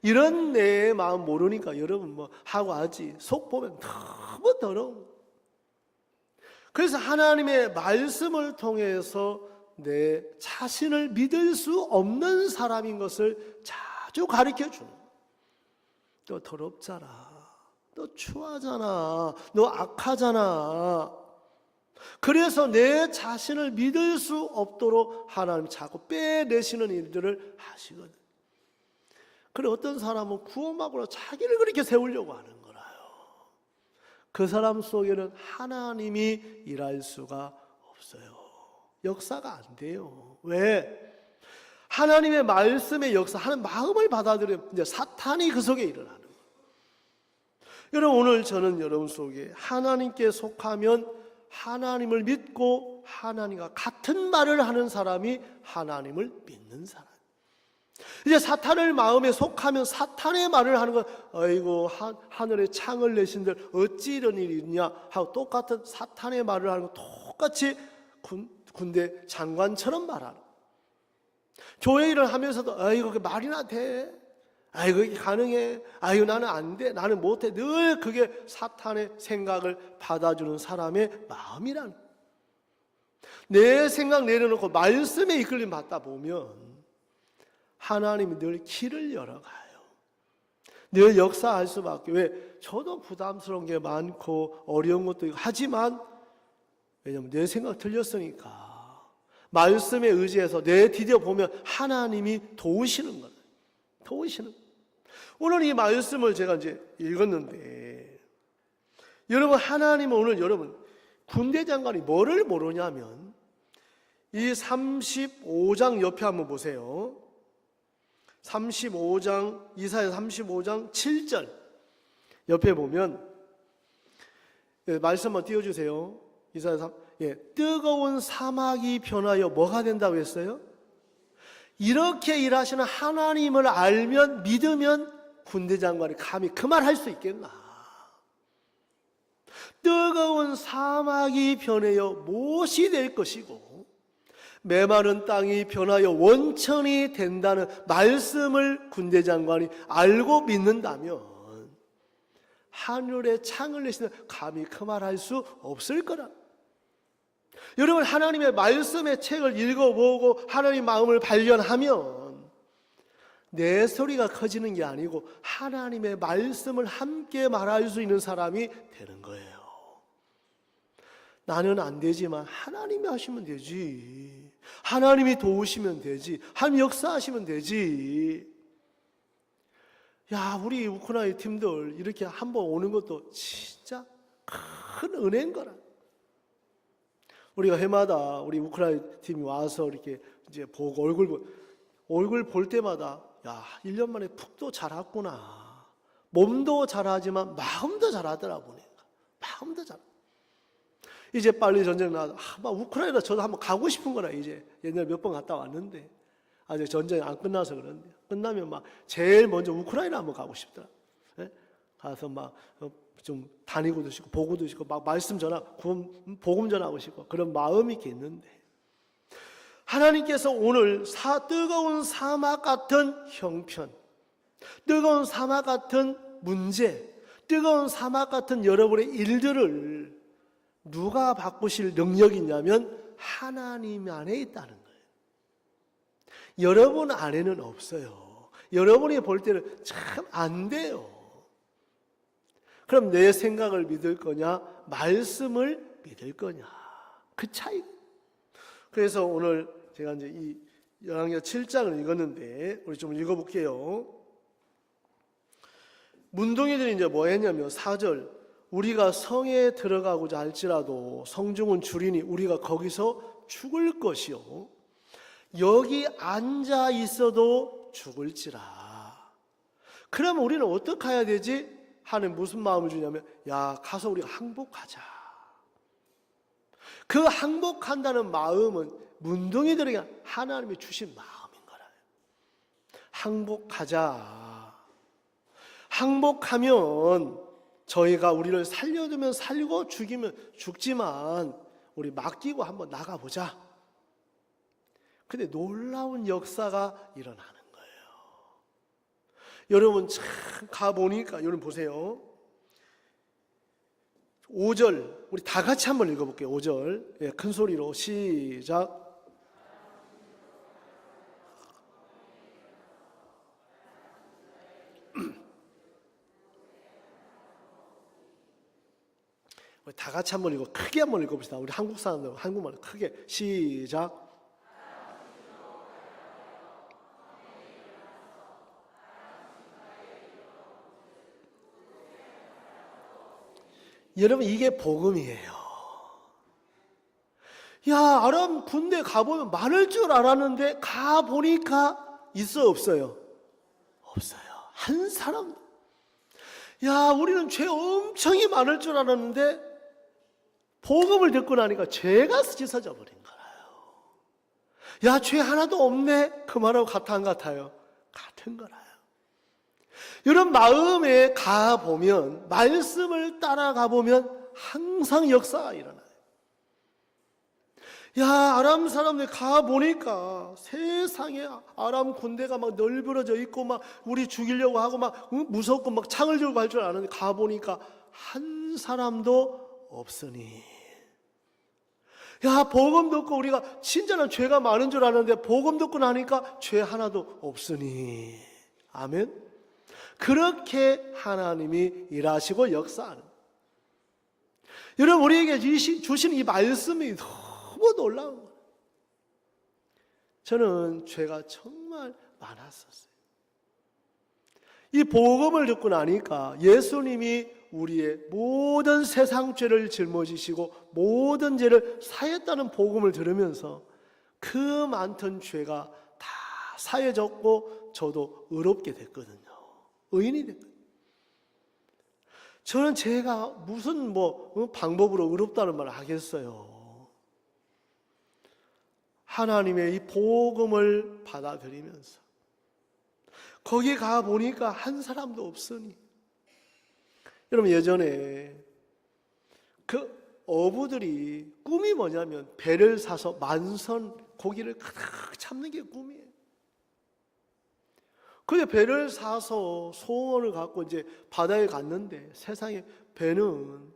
이런 내 마음 모르니까 여러분 뭐 하고 하지. 속 보면 너무 더러워. 그래서 하나님의 말씀을 통해서 내 자신을 믿을 수 없는 사람인 것을 자주 가르쳐 주는. 또 더럽잖아. 너 추하잖아. 너 악하잖아. 그래서 내 자신을 믿을 수 없도록 하나님이 자꾸 빼내시는 일들을 하시거든. 그래 어떤 사람은 구원받으러 자기를 그렇게 세우려고 하는 거라요. 그 사람 속에는 하나님이 일할 수가 없어요. 역사가 안 돼요. 왜? 하나님의 말씀의 역사, 하나님 마음을 받아들여 이제 사탄이 그 속에 일어나는 거예요. 여러분 오늘 저는 여러분 속에 하나님께 속하면 하나님을 믿고 하나님과 같은 말을 하는 사람이 하나님을 믿는 사람. 이제 사탄을 마음에 속하면 사탄의 말을 하는 건 아이고 하늘에 창을 내신들 어찌 이런 일이 있냐 하고 똑같은 사탄의 말을 하는 거 똑같이 군대 장관처럼 말하는. 교회 일을 하면서도 아이고 그 말이나 돼. 아이고 이게 가능해. 아이고 나는 안 돼. 나는 못해. 늘 그게 사탄의 생각을 받아주는 사람의 마음이란. 내 생각 내려놓고 말씀에 이끌림 받다 보면 하나님이 늘 길을 열어가요. 늘 역사할 수밖에. 왜? 저도 부담스러운 게 많고 어려운 것도 있고 하지만 왜냐면 내 생각 틀렸으니까 말씀에 의지해서 내 디뎌 보면 하나님이 도우시는 거예요. 도우시는. 오늘 이 말씀을 제가 이제 읽었는데 여러분 하나님은 오늘 여러분 군대 장관이 뭐를 모르냐면 이 35장 옆에 한번 보세요. 35장 이사야 35장 7절 옆에 보면 말씀 한번 띄워주세요. 이사야 3 뜨거운 사막이 변하여 뭐가 된다고 했어요? 이렇게 일하시는 하나님을 알면 믿으면 군대 장관이 감히 그 말 할 수 있겠나? 뜨거운 사막이 변하여 못이 될 것이고 메마른 땅이 변하여 원천이 된다는 말씀을 군대 장관이 알고 믿는다면 하늘에 창을 내시는 감히 그 말 할 수 없을 거라. 여러분 하나님의 말씀의 책을 읽어보고 하나님의 마음을 발견하면 내 소리가 커지는 게 아니고 하나님의 말씀을 함께 말할 수 있는 사람이 되는 거예요. 나는 안 되지만 하나님이 하시면 되지. 하나님이 도우시면 되지. 하나님 역사하시면 되지. 야, 우리 우크라이나 팀들 이렇게 한번 오는 것도 진짜 큰 은혜인 거라. 우리가 해마다 우리 우크라이나 팀이 와서 이렇게 이제 보고 얼굴 볼 때마다 야, 1년 만에 푹도 자랐구나. 몸도 잘하지만 마음도 잘하더라 보니까. 마음도 잘. 이제 빨리 전쟁 나서 막 우크라이나 저도 한번 가고 싶은 거라. 이제 옛날에 몇 번 갔다 왔는데 아직 전쟁이 안 끝나서 그런데 끝나면 막 제일 먼저 우크라이나 한번 가고 싶더라. 예? 가서 막 좀 다니고도 싶고 보고도 싶고 막 말씀 전하 복음 전하고 싶고 그런 마음이 있겠는데 하나님께서 오늘 뜨거운 사막 같은 형편, 뜨거운 사막 같은 문제, 뜨거운 사막 같은 여러분의 일들을 누가 바꾸실 능력이 있냐면 하나님 안에 있다는 거예요. 여러분 안에는 없어요. 여러분이 볼 때는 참 안 돼요. 그럼 내 생각을 믿을 거냐? 말씀을 믿을 거냐? 그 차이. 그래서 오늘 제가 이제 이 열왕기하 7장을 읽었는데 우리 좀 읽어볼게요. 문둥이들이 이제 뭐 했냐면 4절 우리가 성에 들어가고자 할지라도 성중은 줄이니 우리가 거기서 죽을 것이요 여기 앉아 있어도 죽을지라. 그러면 우리는 어떻게 해야 되지? 하는 무슨 마음을 주냐면 야 가서 우리가 항복하자. 그 항복한다는 마음은 문둥이들에게 하나님이 주신 마음인 거라요. 항복하자. 항복하면 저희가 우리를 살려두면 살리고 죽이면 죽지만 우리 맡기고 한번 나가보자. 근데 놀라운 역사가 일어나는 거예요. 여러분 참 가보니까 여러분 보세요. 5절 우리 다 같이 한번 읽어볼게요. 5절 예, 큰 소리로 시작. 우리 다 같이 한번 읽고 크게 한번 읽어봅시다. 우리 한국 사람들 한국말 크게 시작. 여러분 이게 복음이에요. 야, 아람 군대 가보면 많을 줄 알았는데 가보니까 있어 없어요? 없어요. 한 사람. 야, 우리는 죄 엄청이 많을 줄 알았는데 복음을 듣고 나니까 죄가 씻어져 버린 거예요. 야, 죄 하나도 없네. 그 말하고 같아 안 같아요? 같은 거라요. 여러분 마음에 가보면 말씀을 따라가 보면 항상 역사가 일어나요. 야, 아람 사람들 가보니까 세상에 아람 군대가 막 널브러져 있고 막 우리 죽이려고 하고 막 무섭고 막 창을 들고 갈 줄 아는데 가보니까 한 사람도 없으니. 야, 복음 듣고 우리가 진짜는 죄가 많은 줄 아는데 복음 듣고 나니까 죄 하나도 없으니. 아멘. 그렇게 하나님이 일하시고 역사하는. 여러분 우리에게 주신 이 말씀이 너무 놀라운 거예요. 저는 죄가 정말 많았었어요. 이 복음을 듣고 나니까 예수님이 우리의 모든 세상 죄를 짊어지시고 모든 죄를 사했다는 복음을 들으면서 그 많던 죄가 다 사해졌고 저도 의롭게 됐거든요. 의인이 됐거든요. 저는 제가 무슨 방법으로 의롭다는 말을 하겠어요. 하나님의 이 복음을 받아들이면서 거기 가 보니까 한 사람도 없으니. 여러분 예전에 그 어부들이 꿈이 뭐냐면 배를 사서 만선 고기를 가득 잡는 게 꿈이에요. 근데 배를 사서 소원을 갖고 이제 바다에 갔는데 세상에 배는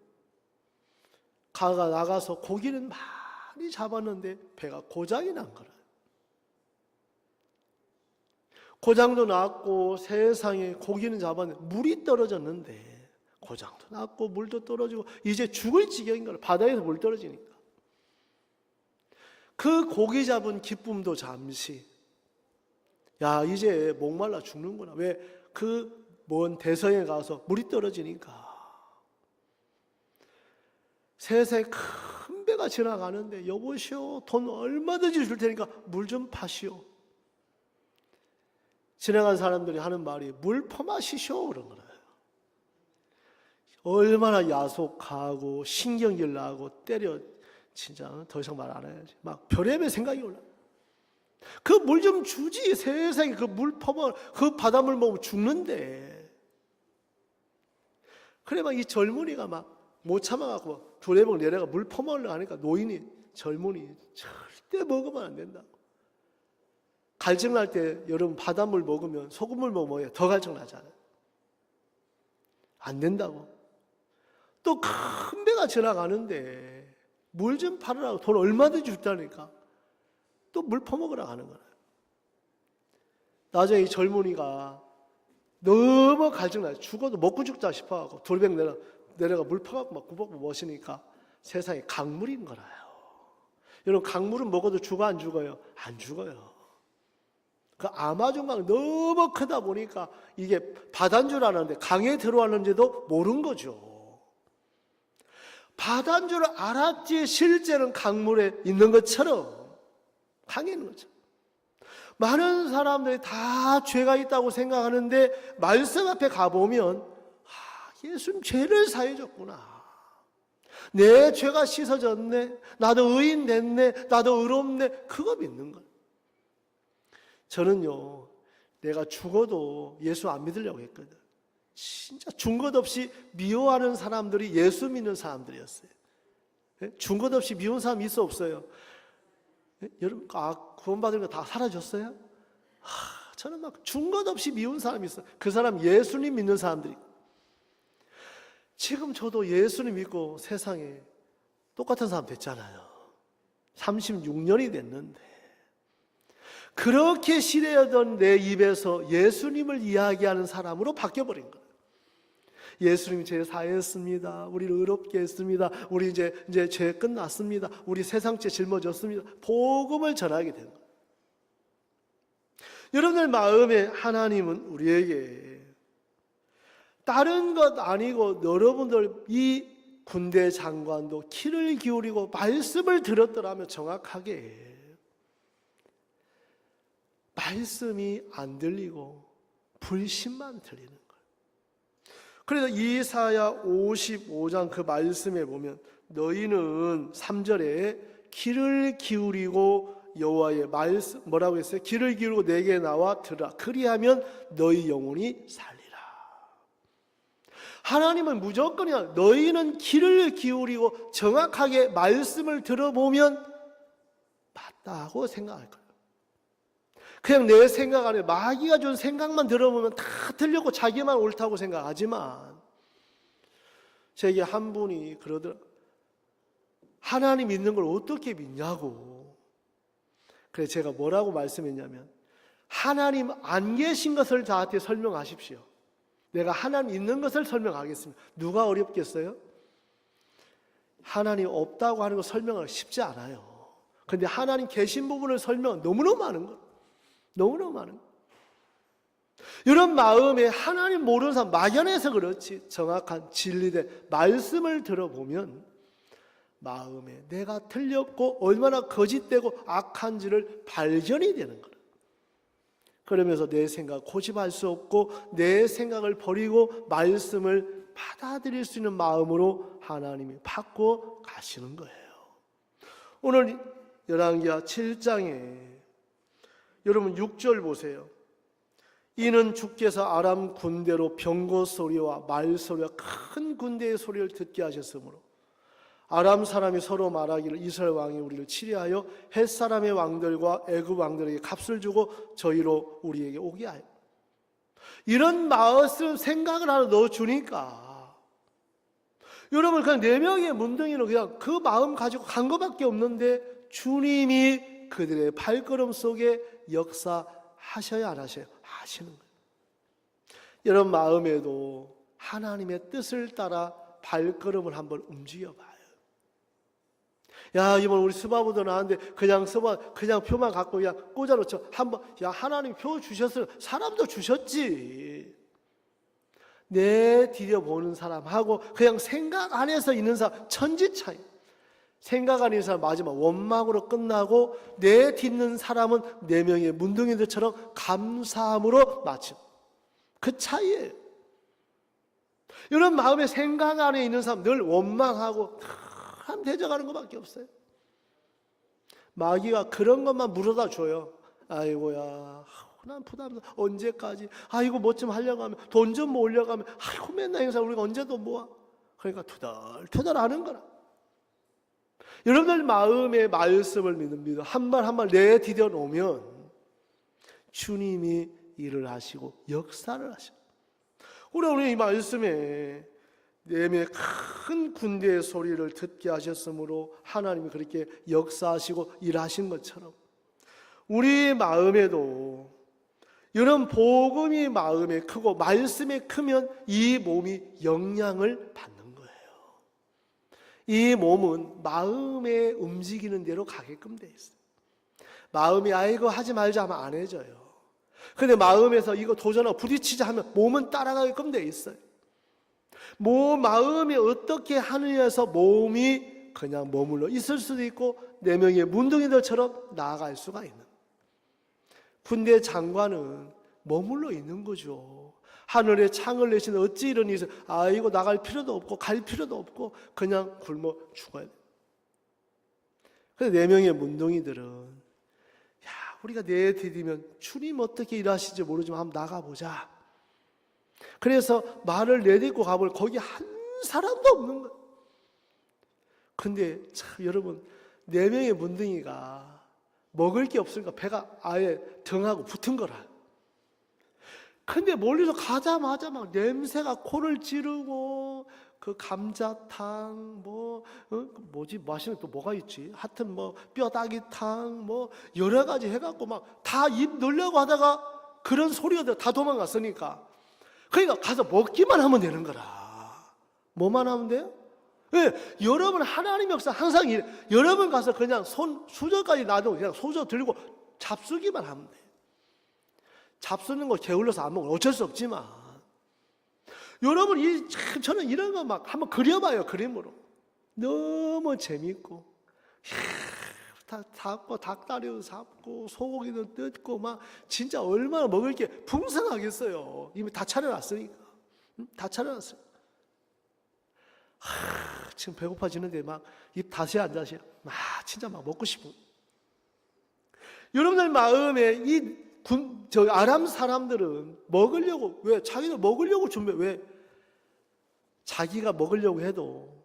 나가서 고기는 많이 잡았는데 배가 고장이 난 거라. 고장도 났고 세상에 고기는 잡았는데 물이 떨어졌는데 고장도 났고 물도 떨어지고 이제 죽을 지경인 거라. 바다에서 물 떨어지니까. 그 고기 잡은 기쁨도 잠시. 야, 이제 목말라 죽는구나. 왜? 그 먼 대서에 가서 물이 떨어지니까. 세상에 큰 배가 지나가는데 여보시오, 돈 얼마든지 줄 테니까 물 좀 파시오. 지나간 사람들이 하는 말이 물 퍼마시쇼 그런 거예요. 얼마나 야속하고 신경질 나고 때려. 진짜 더 이상 말 안 해야지. 막 별의별 생각이 올라. 그 물 좀 주지. 세상에 그 물 퍼먹, 그 바닷물 먹으면 죽는데. 그래 막 이 젊은이가 막 못 참아갖고 두레봉 내려가 물 퍼먹으려고 하니까 노인이 젊은이 절대 먹으면 안 된다고. 갈증날 때 여러분 바닷물 먹으면 소금물 먹으면 더 갈증나잖아요. 안 된다고. 또 큰 배가 지나가는데 물 좀 팔으라고 돈 얼마든지 줬다니까 또 물 퍼먹으라고 하는 거예요. 나중에 이 젊은이가 너무 갈증나요. 죽어도 먹고 죽자 싶어갖고 돌백 내려가 물 퍼갖고 막 구벅구벅 마시니까 세상에 강물인 거라요. 여러분 강물은 먹어도 죽어 안 죽어요? 안 죽어요. 그 아마존강 너무 크다 보니까 이게 바다인 줄 알았는데 강에 들어왔는지도 모른 거죠. 바다인 줄 알았지 실제는 강물에 있는 것처럼 강에 있는 것처럼. 많은 사람들이 다 죄가 있다고 생각하는데 말씀 앞에 가보면 예수님 죄를 사해줬구나. 내 죄가 씻어졌네. 나도 의인 됐네. 나도 의롭네. 그거 믿는 거예요. 저는요, 내가 죽어도 예수 안 믿으려고 했거든. 진짜 준 것 없이 미워하는 사람들이 예수 믿는 사람들이었어요. 준 것 없이 미운 사람 있어 없어요? 여러분, 구원받은 거 다 사라졌어요? 저는 막 준 것 없이 미운 사람이 있어요. 그 사람 예수님 믿는 사람들이. 지금 저도 예수님 믿고 세상에 똑같은 사람 됐잖아요. 36년이 됐는데. 그렇게 싫어하던 내 입에서 예수님을 이야기하는 사람으로 바뀌어버린 거예요. 예수님이 죄 사했습니다. 우리를 의롭게 했습니다. 우리 이제 죄 끝났습니다. 우리 세상죄 짊어졌습니다. 복음을 전하게 되는 거예요. 여러분들 마음에 하나님은 우리에게 다른 것 아니고 여러분들 이 군대 장관도 귀를 기울이고 말씀을 들었더라면 정확하게 말씀이 안 들리고 불신만 들리는 거예요. 그래서 이사야 55장 그 말씀에 보면 너희는 3절에 귀를 기울이고 여호와의 말씀 뭐라고 했어요? 귀를 기울이고 내게 나와 들으라. 그리하면 너희 영혼이 살리라. 하나님은 무조건이야. 너희는 귀를 기울이고 정확하게 말씀을 들어보면 맞다고 생각할 거예요. 그냥 내 생각 안에 마귀가 준 생각만 들어보면 다 틀렸고 자기만 옳다고 생각하지만 제게 한 분이 그러더라고요. 하나님 믿는 걸 어떻게 믿냐고. 그래서 제가 뭐라고 말씀했냐면 하나님 안 계신 것을 저한테 설명하십시오. 내가 하나님 있는 것을 설명하겠습니다. 누가 어렵겠어요? 하나님 없다고 하는 거 설명하기 쉽지 않아요. 그런데 하나님 계신 부분을 설명은 너무너무 많은 거예요. 너무너무 많은 거예요. 이런 마음에 하나님 모르는 사람 막연해서 그렇지 정확한 진리된 말씀을 들어보면 마음에 내가 틀렸고 얼마나 거짓되고 악한지를 발견이 되는 거예요. 그러면서 내 생각 고집할 수 없고 내 생각을 버리고 말씀을 받아들일 수 있는 마음으로 하나님이 바꿔 가시는 거예요. 오늘 열왕기하 7장에 여러분 6절 보세요. 이는 주께서 아람 군대로 병거 소리와 말 소리와 큰 군대의 소리를 듣게 하셨으므로 아람 사람이 서로 말하기를 이스라엘 왕이 우리를 치리하여 헷 사람의 왕들과 애굽 왕들에게 값을 주고 저희로 우리에게 오게 하여. 이런 말씀 생각을 하나 넣어주니까 여러분 그냥 4명의 문둥이는 그냥 그 마음 가지고 간 것밖에 없는데 주님이 그들의 발걸음 속에 역사하셔야 안 하셔요? 하시는 거예요. 여러분 마음에도 하나님의 뜻을 따라 발걸음을 한번 움직여봐요. 야, 이번 우리 스바부도 나왔는데 그냥 표만 갖고 그냥 꽂아놓죠. 한번 야 하나님 표 주셨어요. 사람도 주셨지. 내 들여보는 사람하고 그냥 생각 안에서 있는 사람 천지 차이. 생각 안에 있는 사람 마지막 원망으로 끝나고 내 딛는 사람은 4명의 문둥이들처럼 감사함으로 마침. 그 차이예요. 이런 마음의 생각 안에 있는 사람 늘 원망하고 참 대적하는 것밖에 없어요. 마귀가 그런 것만 물어다 줘요. 아이고야, 난 부담. 언제까지? 아이고 뭐 좀 하려고 하면 돈 좀 모으려고 하면 아이고 맨날 행사 우리가 언제 돈 모아? 그러니까 투덜투덜하는 거라. 여러분들 마음의 말씀을 믿습니다. 한 발 한 발 내디뎌 놓으면 주님이 일을 하시고 역사를 하시고. 우리 이 말씀에 내면의 큰 군대의 소리를 듣게 하셨으므로 하나님이 그렇게 역사하시고 일하신 것처럼 우리 마음에도 이런 복음이 마음에 크고 말씀에 크면 이 몸이 영향을 받는 거예요. 이 몸은 마음에 움직이는 대로 가게끔 돼 있어요. 마음이 아이고 하지 말자 하면 안 해져요. 근데 마음에서 이거 도전하고 부딪히자 하면 몸은 따라가게끔 돼 있어요. 마음이 어떻게 하느냐에서 몸이 그냥 머물러 있을 수도 있고 4명의 문둥이들처럼 나아갈 수가 있는. 군대 장관은 머물러 있는 거죠. 하늘에 창을 내시는 어찌 이런 일이 있어요. 아이고 나갈 필요도 없고 갈 필요도 없고 그냥 굶어 죽어야 돼. 그래서 4명의 문둥이들은 야 우리가 내디디면 주님 어떻게 일하시는지 모르지만 한번 나가보자. 그래서 말을 내딛고 가볼 거기 한 사람도 없는 거예요. 근데 참 여러분 4명의 문둥이가 먹을 게 없으니까 배가 아예 등하고 붙은 거라. 근데 멀리서 가자마자 막 냄새가 코를 찌르고 그 감자탕 뭐지 맛있는 또 뭐가 있지? 하여튼 뭐 뼈다귀탕 뭐 여러 가지 해갖고 막 다 입 넣으려고 하다가 그런 소리가 다 도망갔으니까 그러니까 가서 먹기만 하면 되는 거라. 뭐만 하면 돼요? 예, 여러분 하나님 역사 항상 여러분 가서 그냥 손 수저까지 놔두고 그냥 수저 들고 잡수기만 하면 돼. 잡수는 거 게을러서 안 먹어 어쩔 수 없지만 여러분 저는 이런 거 막 한번 그려봐요. 그림으로 너무 재밌고 잡고 닭다리도 잡고 소고기도 뜯고 막 진짜 얼마나 먹을 게 풍성하겠어요. 이미 다 차려놨으니까. 다 차려놨어요. 지금 배고파지는데 막 입 다시 안 다시 진짜 막 먹고 싶은. 여러분들 마음에 저 아람 사람들은 먹으려고 왜 자기들 먹으려고 준비해. 왜 자기가 먹으려고 해도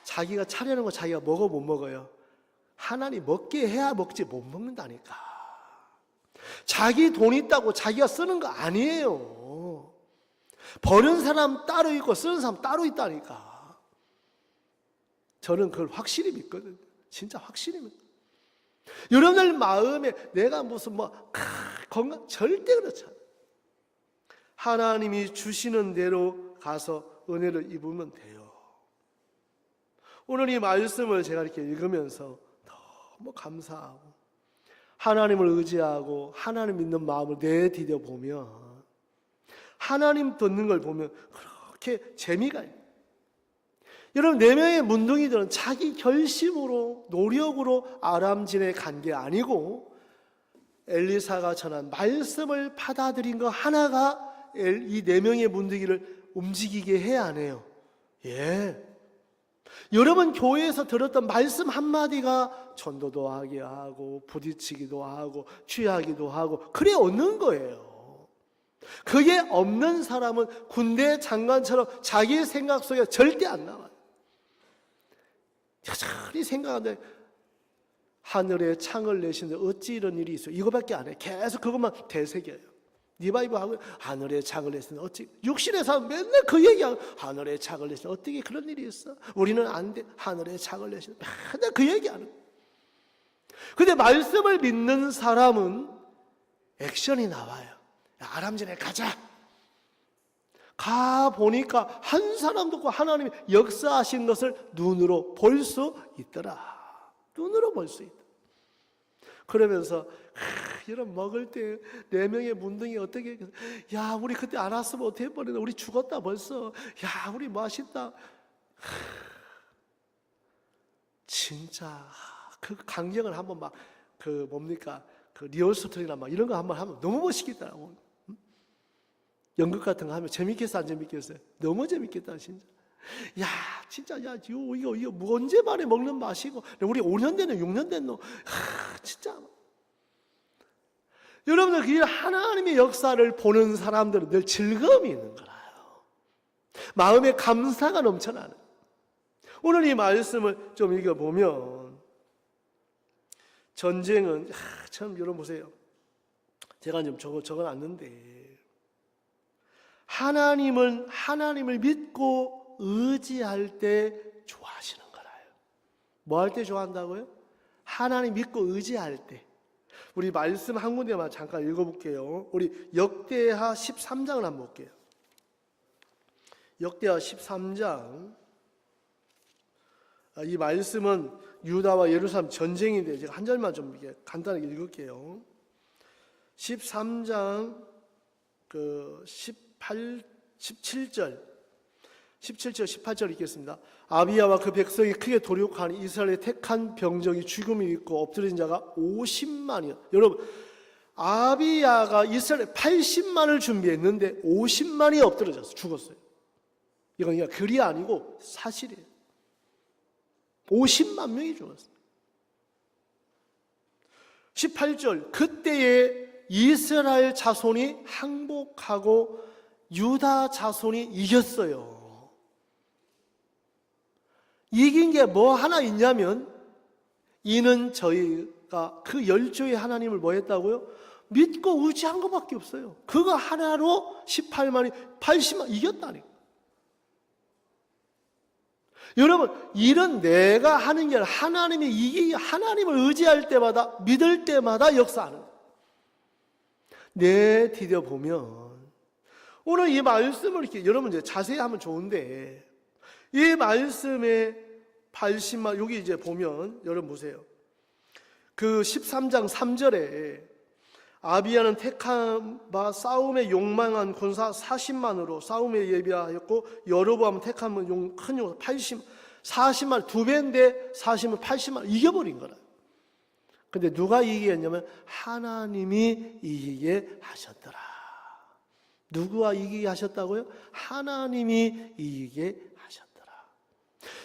자기가 차려놓은 거 자기가 먹어 못 먹어요. 하나님 먹게 해야 먹지 못 먹는다니까. 자기 돈 있다고 자기가 쓰는 거 아니에요. 버는 사람 따로 있고 쓰는 사람 따로 있다니까. 저는 그걸 확실히 믿거든요. 진짜 확실히 믿거든요. 여러분들 마음에 내가 무슨 건강 절대 그렇지 않아요. 하나님이 주시는 대로 가서 은혜를 입으면 돼요. 오늘 이 말씀을 제가 이렇게 읽으면서 너무 감사하고 하나님을 의지하고 하나님 믿는 마음을 내디뎌 보면 하나님 듣는 걸 보면 그렇게 재미가 있어요. 여러분 4명의 문둥이들은 자기 결심으로 노력으로 아람진에 간 게 아니고 엘리사가 전한 말씀을 받아들인 거 하나가 이 4명의 문둥이를 움직이게 해야 하네요. 예. 여러분 교회에서 들었던 말씀 한마디가 전도도 하게 하고 부딪히기도 하고 취하기도 하고 그래 얻는 거예요. 그게 없는 사람은 군대 장관처럼 자기 생각 속에 절대 안 나와요. 여전히 생각하는데 하늘에 창을 내시는데 어찌 이런 일이 있어요. 이거밖에 안 해. 계속 그것만 되새겨요. 리바이브 하고 하늘에 창을 내시는데 어찌 육신의 사람 맨날 그 얘기하고 하늘에 창을 내시는데 어떻게 그런 일이 있어. 우리는 안 돼. 하늘에 창을 내시는데 맨날 그 얘기하는 거예요. 근데 말씀을 믿는 사람은 액션이 나와요. 아람진에 가자. 가 보니까 한 사람도 없고 하나님이 역사하신 것을 눈으로 볼 수 있더라. 눈으로 볼 수 있다. 그러면서 이런 먹을 때 4명의 문둥이 어떻게 야 우리 그때 안 왔으면 어떻게 해버리나. 우리 죽었다 벌써. 야 우리 맛있다. 진짜 그 강경을 한번 막 그 뭡니까 그 리얼스토리나 막 이런 거 한번 하면 너무 멋있겠더라고. 연극 같은 거 하면 재밌겠어 안 재밌겠어요? 너무 재밌겠다 진짜. 야 진짜 야 이거 뭐 언제 만에 먹는 맛이고 우리 5년 됐노 6년 됐노. 진짜 여러분들 그 하나님의 역사를 보는 사람들은 늘 즐거움이 있는 거라요. 마음에 감사가 넘쳐나는. 오늘 이 말씀을 좀 읽어보면 전쟁은 참 여러분 보세요. 제가 좀 적어놨는데 하나님을 믿고 의지할 때 좋아하시는 거라요. 뭐 할 때 좋아한다고요? 하나님 믿고 의지할 때. 우리 말씀 한 군데만 잠깐 읽어볼게요. 우리 역대하 13장을 한번 볼게요. 역대하 13장. 이 말씀은 유다와 예루살렘 전쟁인데 제가 한 절만 좀 이렇게 간단하게 읽을게요. 13장 17절 18절 읽겠습니다. 아비야와 그 백성이 크게 도륙하니 이스라엘의 택한 병정이 죽음이 있고 엎드린 자가 50만이요. 여러분 아비야가 이스라엘 80만을 준비했는데 50만이 엎드려졌어요. 죽었어요. 이건 그냥 글이 아니고 사실이에요. 50만 명이 죽었어요. 18절 그때에 이스라엘 자손이 항복하고 유다 자손이 이겼어요. 이긴 게 뭐 하나 있냐면 이는 저희가 그 10조의 하나님을 뭐 했다고요? 믿고 의지한 것밖에 없어요. 그거 하나로 18만이 80만 이겼다니까. 여러분 일은 내가 하는 게 아니라 하나님이 이게 하나님을 의지할 때마다 믿을 때마다 역사하는 거예요. 내디뎌 보면 오늘 이 말씀을 이렇게 여러분 이제 자세히 하면 좋은데 이 말씀의 80만, 여기 이제 보면 여러분 보세요. 그 13장 3절에 아비야는 택한 바 싸움에 욕망한 군사 40만으로 싸움에 예비하였고 여로보암은 택한 큰 용 40만, 두 배인데 40만 80만 이겨버린 거라. 근데 누가 이기게 했냐면 하나님이 이기게 하셨더라. 누구와 이기게 하셨다고요? 하나님이 이기게 하셨더라.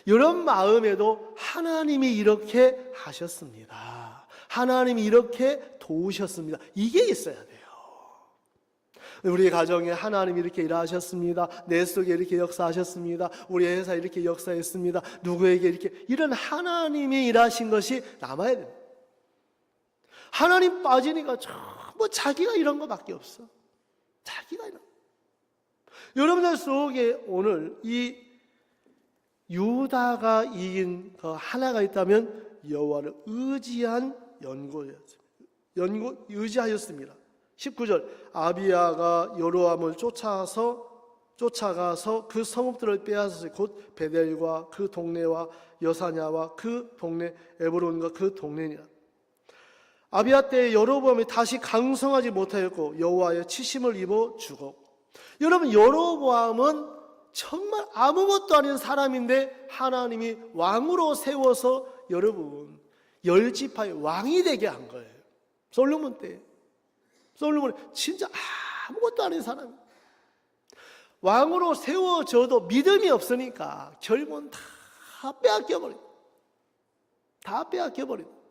이런 마음에도 하나님이 이렇게 하셨습니다. 하나님이 이렇게 도우셨습니다. 이게 있어야 돼요. 우리 가정에 하나님이 이렇게 일하셨습니다. 내 속에 이렇게 역사하셨습니다. 우리 회사에 이렇게 역사했습니다. 누구에게 이렇게, 이런 하나님이 일하신 것이 남아야 됩니다. 하나님 빠지니까 전부 자기가 이런 것밖에 없어. 자기가 이런. 여러분들 속에 오늘 이 유다가 이긴 그 하나가 있다면 여호와를 의지한 의지하였습니다. 19절 아비야가 여로암을 쫓아가서 그 성읍들을 빼앗았으니 곧 베델과 그 동네와 여사냐와 그 동네 에브론과 그 동네니라. 아비야 때 여로보암이 다시 강성하지 못하였고 여호와의 치심을 입어 죽었고. 여러분 여로보암은 정말 아무것도 아닌 사람인데 하나님이 왕으로 세워서 여러분 10지파의 왕이 되게 한 거예요. 솔로몬 때. 솔로몬이 진짜 아무것도 아닌 사람. 왕으로 세워져도 믿음이 없으니까 결국은 다 빼앗겨버려요. 다 빼앗겨버려요.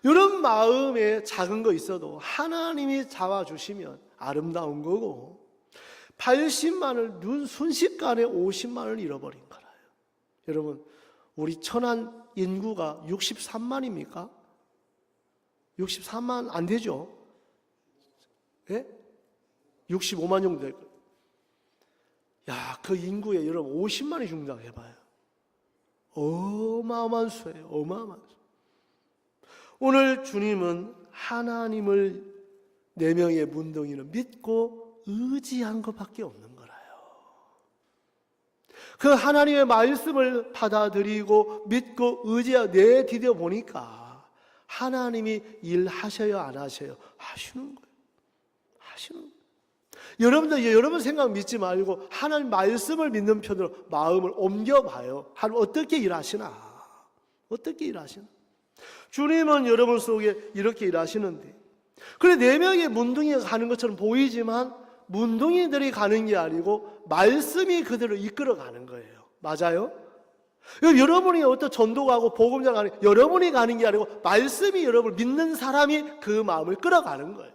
이런 마음에 작은 거 있어도 하나님이 잡아주시면 아름다운 거고 80만을 순식간에 50만을 잃어버린 거라요. 여러분 우리 천안 인구가 63만입니까? 63만 안 되죠? 예? 65만 정도 될 거예요. 야, 그 인구에 여러분 50만이 죽는다고 해봐요. 어마어마한 수예요. 어마어마한 수. 오늘 주님은 하나님을 네 명의 문둥이는 믿고 의지한 것밖에 없는 거라요. 그 하나님의 말씀을 받아들이고 믿고 의지하고 내디뎌 보니까 하나님이 일하셔요, 안 하셔요? 하시는 거예요. 하시는 거예요. 여러분들 여러분 생각 믿지 말고 하나님 말씀을 믿는 편으로 마음을 옮겨봐요. 하나님 어떻게 일하시나? 어떻게 일하시나? 주님은 여러분 속에 이렇게 일하시는데, 그래 네 명의 문둥이가 가는 것처럼 보이지만 문둥이들이 가는 게 아니고 말씀이 그들을 이끌어가는 거예요. 맞아요? 여러분이 어떤 전도 가고 복음장 가는, 여러분이 가는 게 아니고 말씀이 여러분을 믿는 사람이 그 마음을 끌어가는 거예요.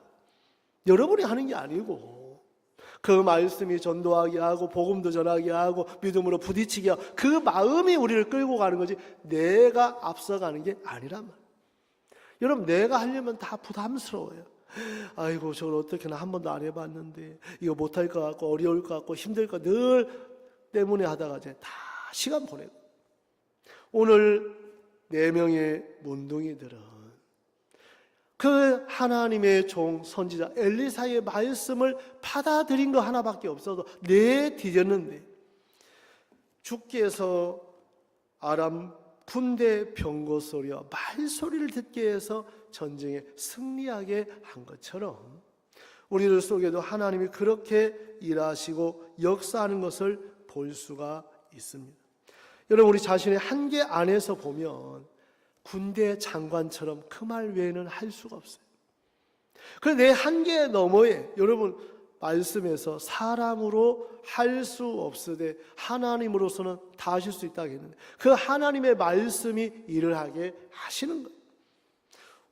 여러분이 하는 게 아니고 그 말씀이 전도하게 하고 복음도 전하게 하고 믿음으로 부딪히게 하고 그 마음이 우리를 끌고 가는 거지 내가 앞서가는 게 아니란 말이에요. 여러분 내가 하려면 다 부담스러워요. 아이고 저걸 어떻게 나 한 번도 안 해봤는데 이거 못할 것 같고 어려울 것 같고 힘들 것 늘 때문에 하다가 이제 다 시간 보내고. 오늘 네 명의 문둥이들은 그 하나님의 종 선지자 엘리사의 말씀을 받아들인 거 하나밖에 없어도 내디뎠는데 주께서 아람 군대 병거 소리와 말소리를 듣게 해서 전쟁에 승리하게 한 것처럼 우리들 속에도 하나님이 그렇게 일하시고 역사하는 것을 볼 수가 있습니다. 여러분 우리 자신의 한계 안에서 보면 군대 장관처럼 그 말 외에는 할 수가 없어요. 그런데 내 한계 너머에 여러분 말씀에서 사람으로 할 수 없으되 하나님으로서는 다 하실 수 있다고 했는데 그 하나님의 말씀이 일을 하게 하시는 거예요.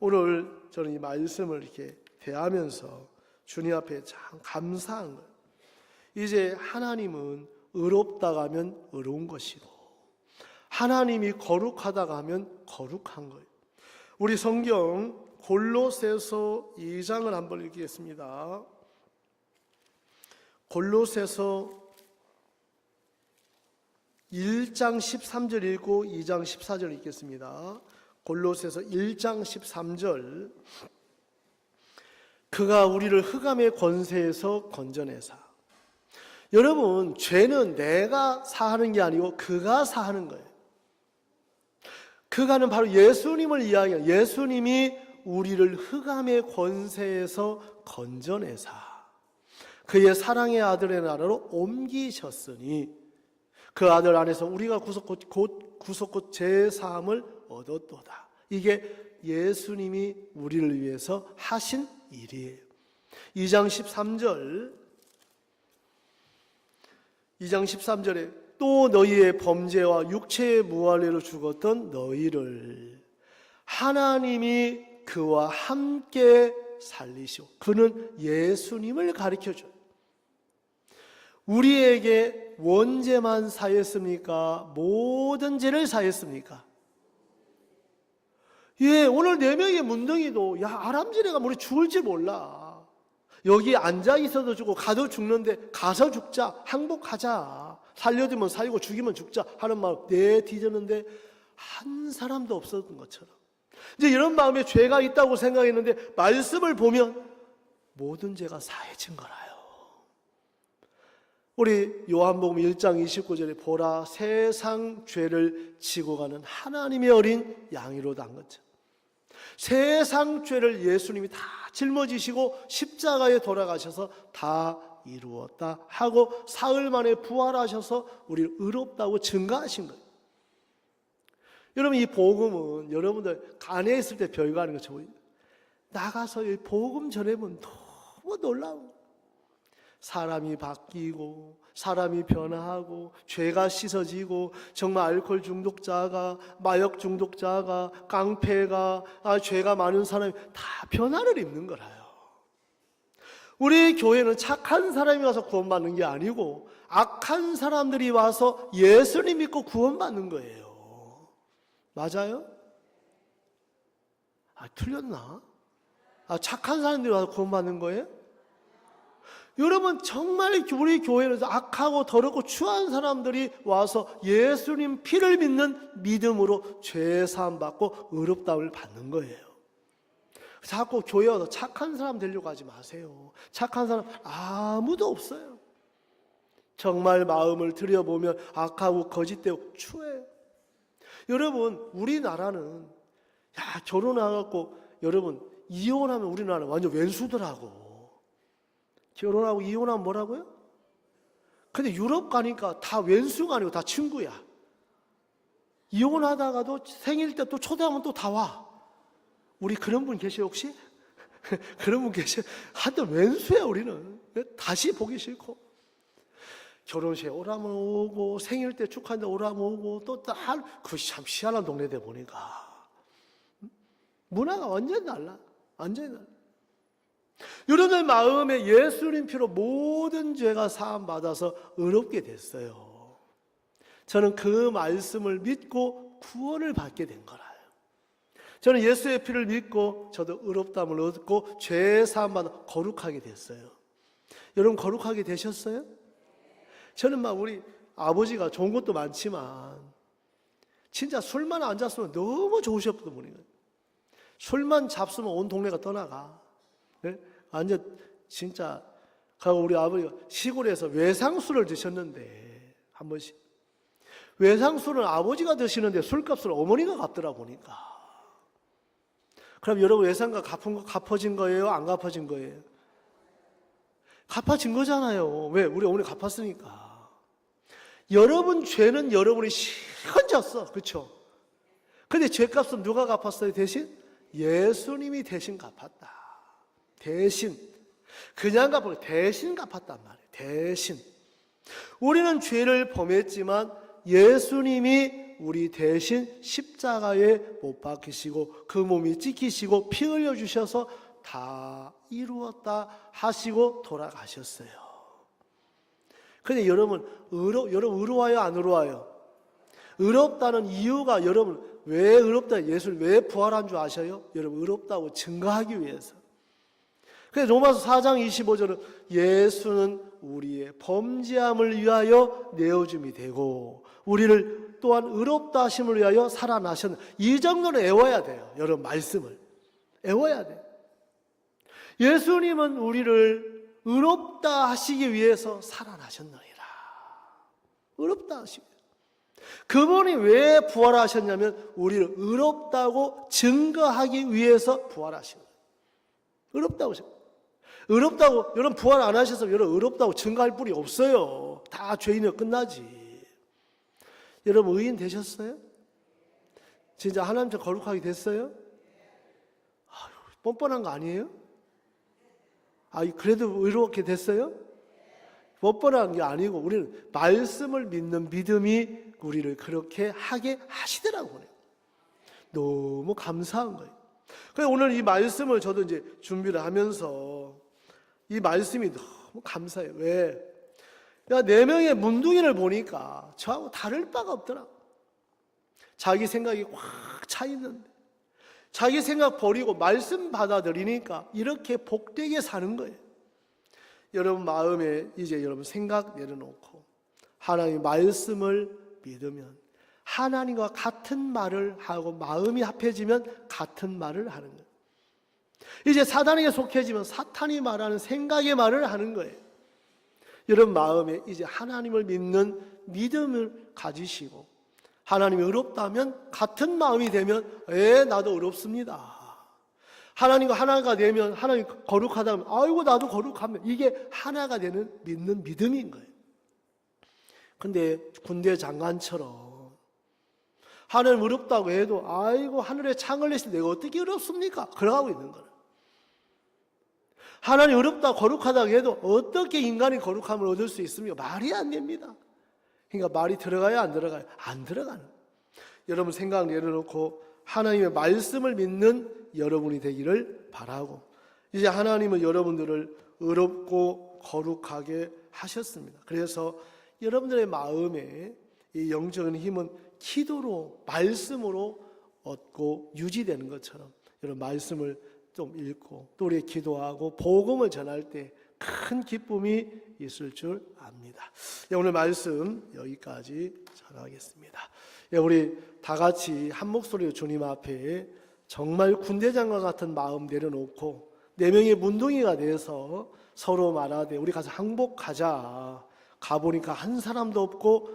오늘 저는 이 말씀을 이렇게 대하면서 주님 앞에 참 감사한 거예요. 이제 하나님은 의롭다가 하면 의로운 것이고 하나님이 거룩하다가 하면 거룩한 거예요. 우리 성경 골로새서 2장을 한번 읽겠습니다. 골로새서 1장 13절 읽고 2장 14절 읽겠습니다. 골로새서 1장 13절 그가 우리를 흑암의 권세에서 건져내사 여러분, 죄는 내가 사하는 게 아니고 그가 사하는 거예요. 그가는 바로 예수님을 이야기해요. 예수님이 우리를 흑암의 권세에서 건져내사 그의 사랑의 아들의 나라로 옮기셨으니 그 아들 안에서 우리가 구속곧 제사함을 얻었도다. 이게 예수님이 우리를 위해서 하신 일이에요. 2장 13절에 또 너희의 범죄와 육체의 무할례로 죽었던 너희를 하나님이 그와 함께 살리시오. 그는 예수님을 가리켜줘요. 우리에게 원죄만 사했습니까? 모든 죄를 사했습니까? 예, 오늘 4명의 문둥이도 아람지레가 우리 죽을지 몰라. 여기 앉아 있어도 죽고 가도 죽는데 가서 죽자, 항복하자. 살려두면 살고 죽이면 죽자 하는 마음 뒤졌는데 한 사람도 없었던 것처럼 이제 이런 마음에 죄가 있다고 생각했는데 말씀을 보면 모든 죄가 사해진 거라요. 우리 요한복음 1장 29절에 보라 세상 죄를 지고 가는 하나님의 어린 양이로다 한 것처럼 세상 죄를 예수님이 다 짊어지시고 십자가에 돌아가셔서 다 이루었다 하고 사흘 만에 부활하셔서 우리를 의롭다고 증거하신 거예요. 여러분, 이 복음은 여러분들 간에 있을 때 별거 아닌 것처럼 나가서 이 복음 전해보면 너무 놀라워. 사람이 바뀌고 사람이 변화하고 죄가 씻어지고 정말 알코올 중독자가 마약 중독자가 깡패가 죄가 많은 사람이 다 변화를 입는 거라요. 우리 교회는 착한 사람이 와서 구원받는 게 아니고 악한 사람들이 와서 예수님 믿고 구원받는 거예요. 맞아요? 틀렸나? 착한 사람들이 와서 구원받는 거예요? 여러분, 정말 우리 교회는 악하고 더럽고 추한 사람들이 와서 예수님 피를 믿는 믿음으로 죄 사함 받고 의롭다움을 받는 거예요. 자꾸 교회 와서 착한 사람 되려고 하지 마세요. 착한 사람 아무도 없어요. 정말 마음을 들여보면 악하고 거짓되고 추해요. 여러분, 우리나라는 결혼하고 여러분 이혼하면 우리나라는 완전 왼수더라고. 결혼하고 이혼하면 뭐라고요? 근데 유럽 가니까 다 왼수가 아니고 다 친구야. 이혼하다가도 생일 때 또 초대하면 또 다 와. 우리 그런 분 계세요 혹시? 그런 분 계세요? 하여튼 왼수야 우리는. 다시 보기 싫고 결혼식에 오라면 오고 생일 때 축하한다 오라면 오고 또 그것이 참 희한한 동네대 보니까 문화가 완전히 달라. 완전히 달라. 여러분의 마음에 예수님 피로 모든 죄가 사함받아서 의롭게 됐어요. 저는 그 말씀을 믿고 구원을 받게 된 거라요. 저는 예수의 피를 믿고 저도 의롭다함을 얻고 죄 사함받아 거룩하게 됐어요. 여러분 거룩하게 되셨어요? 저는 우리 아버지가 좋은 것도 많지만 진짜 술만 안 잡수면 너무 좋으셨던 분이거든요. 술만 잡수면 온 동네가 떠나가. 네? 완전 진짜 우리 아버지가 시골에서 외상술을 드셨는데 한 번씩 외상술은 아버지가 드시는데 술값을 어머니가 갚더라 보니까. 그럼 여러분 외상가 갚아진 거예요? 안 갚아진 거예요? 갚아진 거잖아요. 왜? 우리 어머니 갚았으니까. 여러분 죄는 여러분이 실컷 졌어. 그렇죠? 근데 죄값은 누가 갚았어요 대신? 예수님이 대신 갚았다. 대신. 그냥 갚고 대신 갚았단 말이에요. 대신. 우리는 죄를 범했지만 예수님이 우리 대신 십자가에 못 박히시고 그 몸이 찢기시고 피 흘려주셔서 다 이루었다 하시고 돌아가셨어요. 근데 여러분 의로워요 안 의로워요? 의롭다는 이유가 여러분 왜 의롭다 예수를 왜 부활한 줄 아셔요? 여러분 의롭다고 증거하기 위해서. 그래서 로마서 4장 25절은 예수는 우리의 범죄함을 위하여 내어줌이 되고 우리를 또한 의롭다 하심을 위하여 살아나셨다. 이 정도는 애워야 돼요. 여러분 말씀을 애워야 돼요. 예수님은 우리를 의롭다 하시기 위해서 살아나셨나요? 의롭다 하십니다. 그분이 왜 부활하셨냐면 우리를 의롭다고 증거하기 위해서 부활하신 거예요. 의롭다고 하셨어요. 의롭다고, 여러분 부활 안 하셔서 여러분 의롭다고 증거할 뿐이 없어요. 다 죄인은 끝나지. 여러분 의인 되셨어요? 진짜 하나님 저 거룩하게 됐어요? 아유, 뻔뻔한 거 아니에요? 그래도 의롭게 됐어요? 뻔뻔한 게 아니고 우리는 말씀을 믿는 믿음이 우리를 그렇게 하게 하시더라고요. 너무 감사한 거예요. 그래서 오늘 이 말씀을 저도 이제 준비를 하면서 이 말씀이 너무 감사해요. 왜? 네 명의 문둥이를 보니까 저하고 다를 바가 없더라. 자기 생각이 확 차 있는데 자기 생각 버리고 말씀 받아들이니까 이렇게 복되게 사는 거예요. 여러분 마음에 이제 여러분 생각 내려놓고 하나님의 말씀을 믿으면 하나님과 같은 말을 하고 마음이 합해지면 같은 말을 하는 거예요. 이제 사단에게 속해지면 사탄이 말하는 생각의 말을 하는 거예요. 여러분 마음에 이제 하나님을 믿는 믿음을 가지시고 하나님이 의롭다면 같은 마음이 되면 나도 의롭습니다. 하나님과 하나가 되면 하나님 거룩하다면 아이고 나도 거룩하면 이게 하나가 되는 믿는 믿음인 거예요. 근데 군대 장관처럼 하나님 의롭다고 해도 아이고 하늘에 창을 내신 내가 어떻게 의롭습니까? 그러고 있는 거예요. 하나님 의롭다 거룩하다고 해도 어떻게 인간이 거룩함을 얻을 수 있습니까? 말이 안 됩니다. 그러니까 말이 들어가요 안 들어가요? 안 들어가는. 여러분 생각 내려놓고 하나님의 말씀을 믿는 여러분이 되기를 바라고 이제 하나님은 여러분들을 의롭고 거룩하게 하셨습니다. 그래서 여러분들의 마음에 이 영적인 힘은 기도로 말씀으로 얻고 유지되는 것처럼 여러분 말씀을 좀 읽고 또 우리 기도하고 복음을 전할 때 큰 기쁨이 있을 줄 압니다. 오늘 말씀 여기까지 전하겠습니다. 우리 다 같이 한 목소리로 주님 앞에 정말 군대장과 같은 마음 내려놓고 네 명의 문둥이가 돼서 서로 말하되 우리 가서 항복하자. 가보니까 한 사람도 없고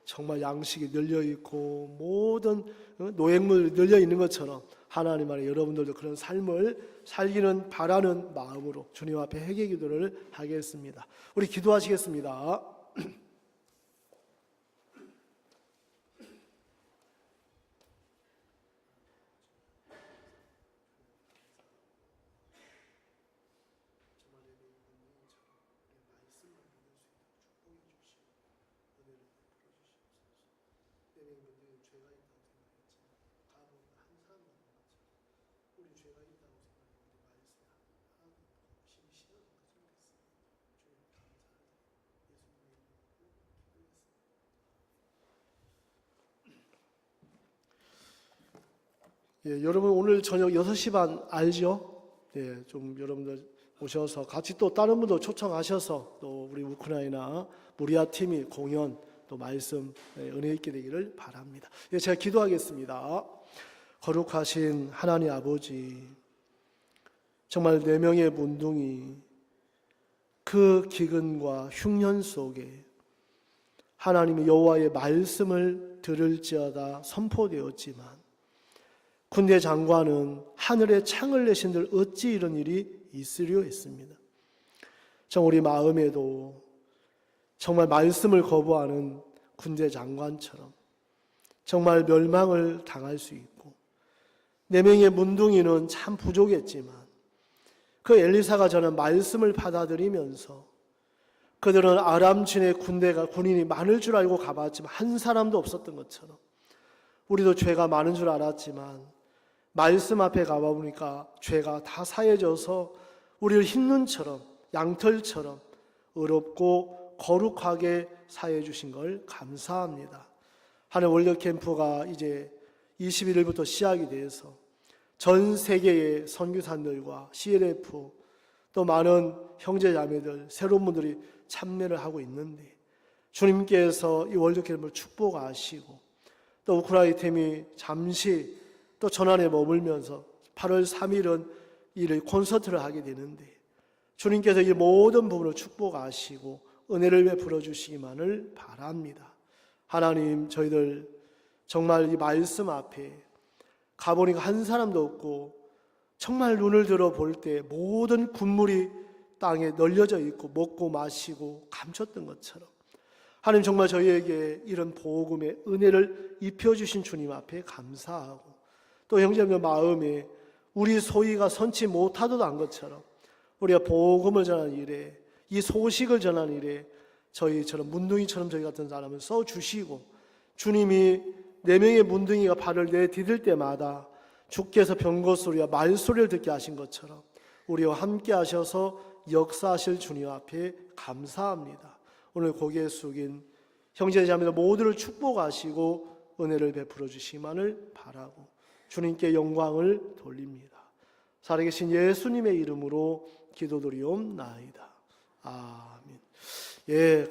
정말 양식이 널려있고 모든 노획물이 널려있는 것처럼 하나님 안에 여러분들도 그런 삶을 살기는 바라는 마음으로 주님 앞에 회개 기도를 하겠습니다. 우리 기도하시겠습니다. 여러분 오늘 저녁 6시 반 알죠? 좀 여러분들 오셔서 같이 또 다른 분도 초청하셔서 또 우리 우크라이나 무리아 팀이 공연 또 말씀 은혜 있게 되기를 바랍니다. 제가 기도하겠습니다. 거룩하신 하나님 아버지, 정말 네 명의 문둥이 그 기근과 흉년 속에 하나님의 여호와의 말씀을 들을지어다 선포되었지만 군대 장관은 하늘에 창을 내신들 어찌 이런 일이 있으려 했습니다. 정말 우리 마음에도 정말 말씀을 거부하는 군대 장관처럼 정말 멸망을 당할 수 있고 네 명의 문둥이는 참 부족했지만 그 엘리사가 전한 말씀을 받아들이면서 그들은 아람진의 군인이 많을 줄 알고 가봤지만 한 사람도 없었던 것처럼 우리도 죄가 많은 줄 알았지만 말씀 앞에 가보니까 죄가 다 사해져서 우리를 흰눈처럼 양털처럼 의롭고 거룩하게 사해 주신 걸 감사합니다. 하늘 월드 캠프가 이제 21일부터 시작이 돼서 전 세계의 선교사들과 CLF 또 많은 형제자매들 새로운 분들이 참여를 하고 있는데 주님께서 이 월드 캠프를 축복하시고 또 우크라이나 팀이 잠시 또 전안에 머물면서 8월 3일은 이 콘서트를 하게 되는데 주님께서 이 모든 부분을 축복하시고 은혜를 베풀어 주시기만을 바랍니다. 하나님, 저희들 정말 이 말씀 앞에 가보니까 한 사람도 없고 정말 눈을 들어 볼 때 모든 군물이 땅에 널려져 있고 먹고 마시고 감췄던 것처럼 하나님, 정말 저희에게 이런 복음의 은혜를 입혀주신 주님 앞에 감사하고, 또 형제들 마음에 우리 소위가 선치 못하도 한 것처럼 우리가 복음을 전하는 일에, 이 소식을 전하는 일에 저희처럼 문둥이처럼 저희 같은 사람을 써주시고, 주님이 4명의 문둥이가 발을 내디딜 때마다 주께서 병거 소리와 말소리를 듣게 하신 것처럼 우리와 함께 하셔서 역사하실 주님 앞에 감사합니다. 오늘 고개 숙인 형제자매들 모두를 축복하시고 은혜를 베풀어 주시기만을 바라고 주님께 영광을 돌립니다. 살아계신 예수님의 이름으로 기도드리옵나이다. 아멘. 예,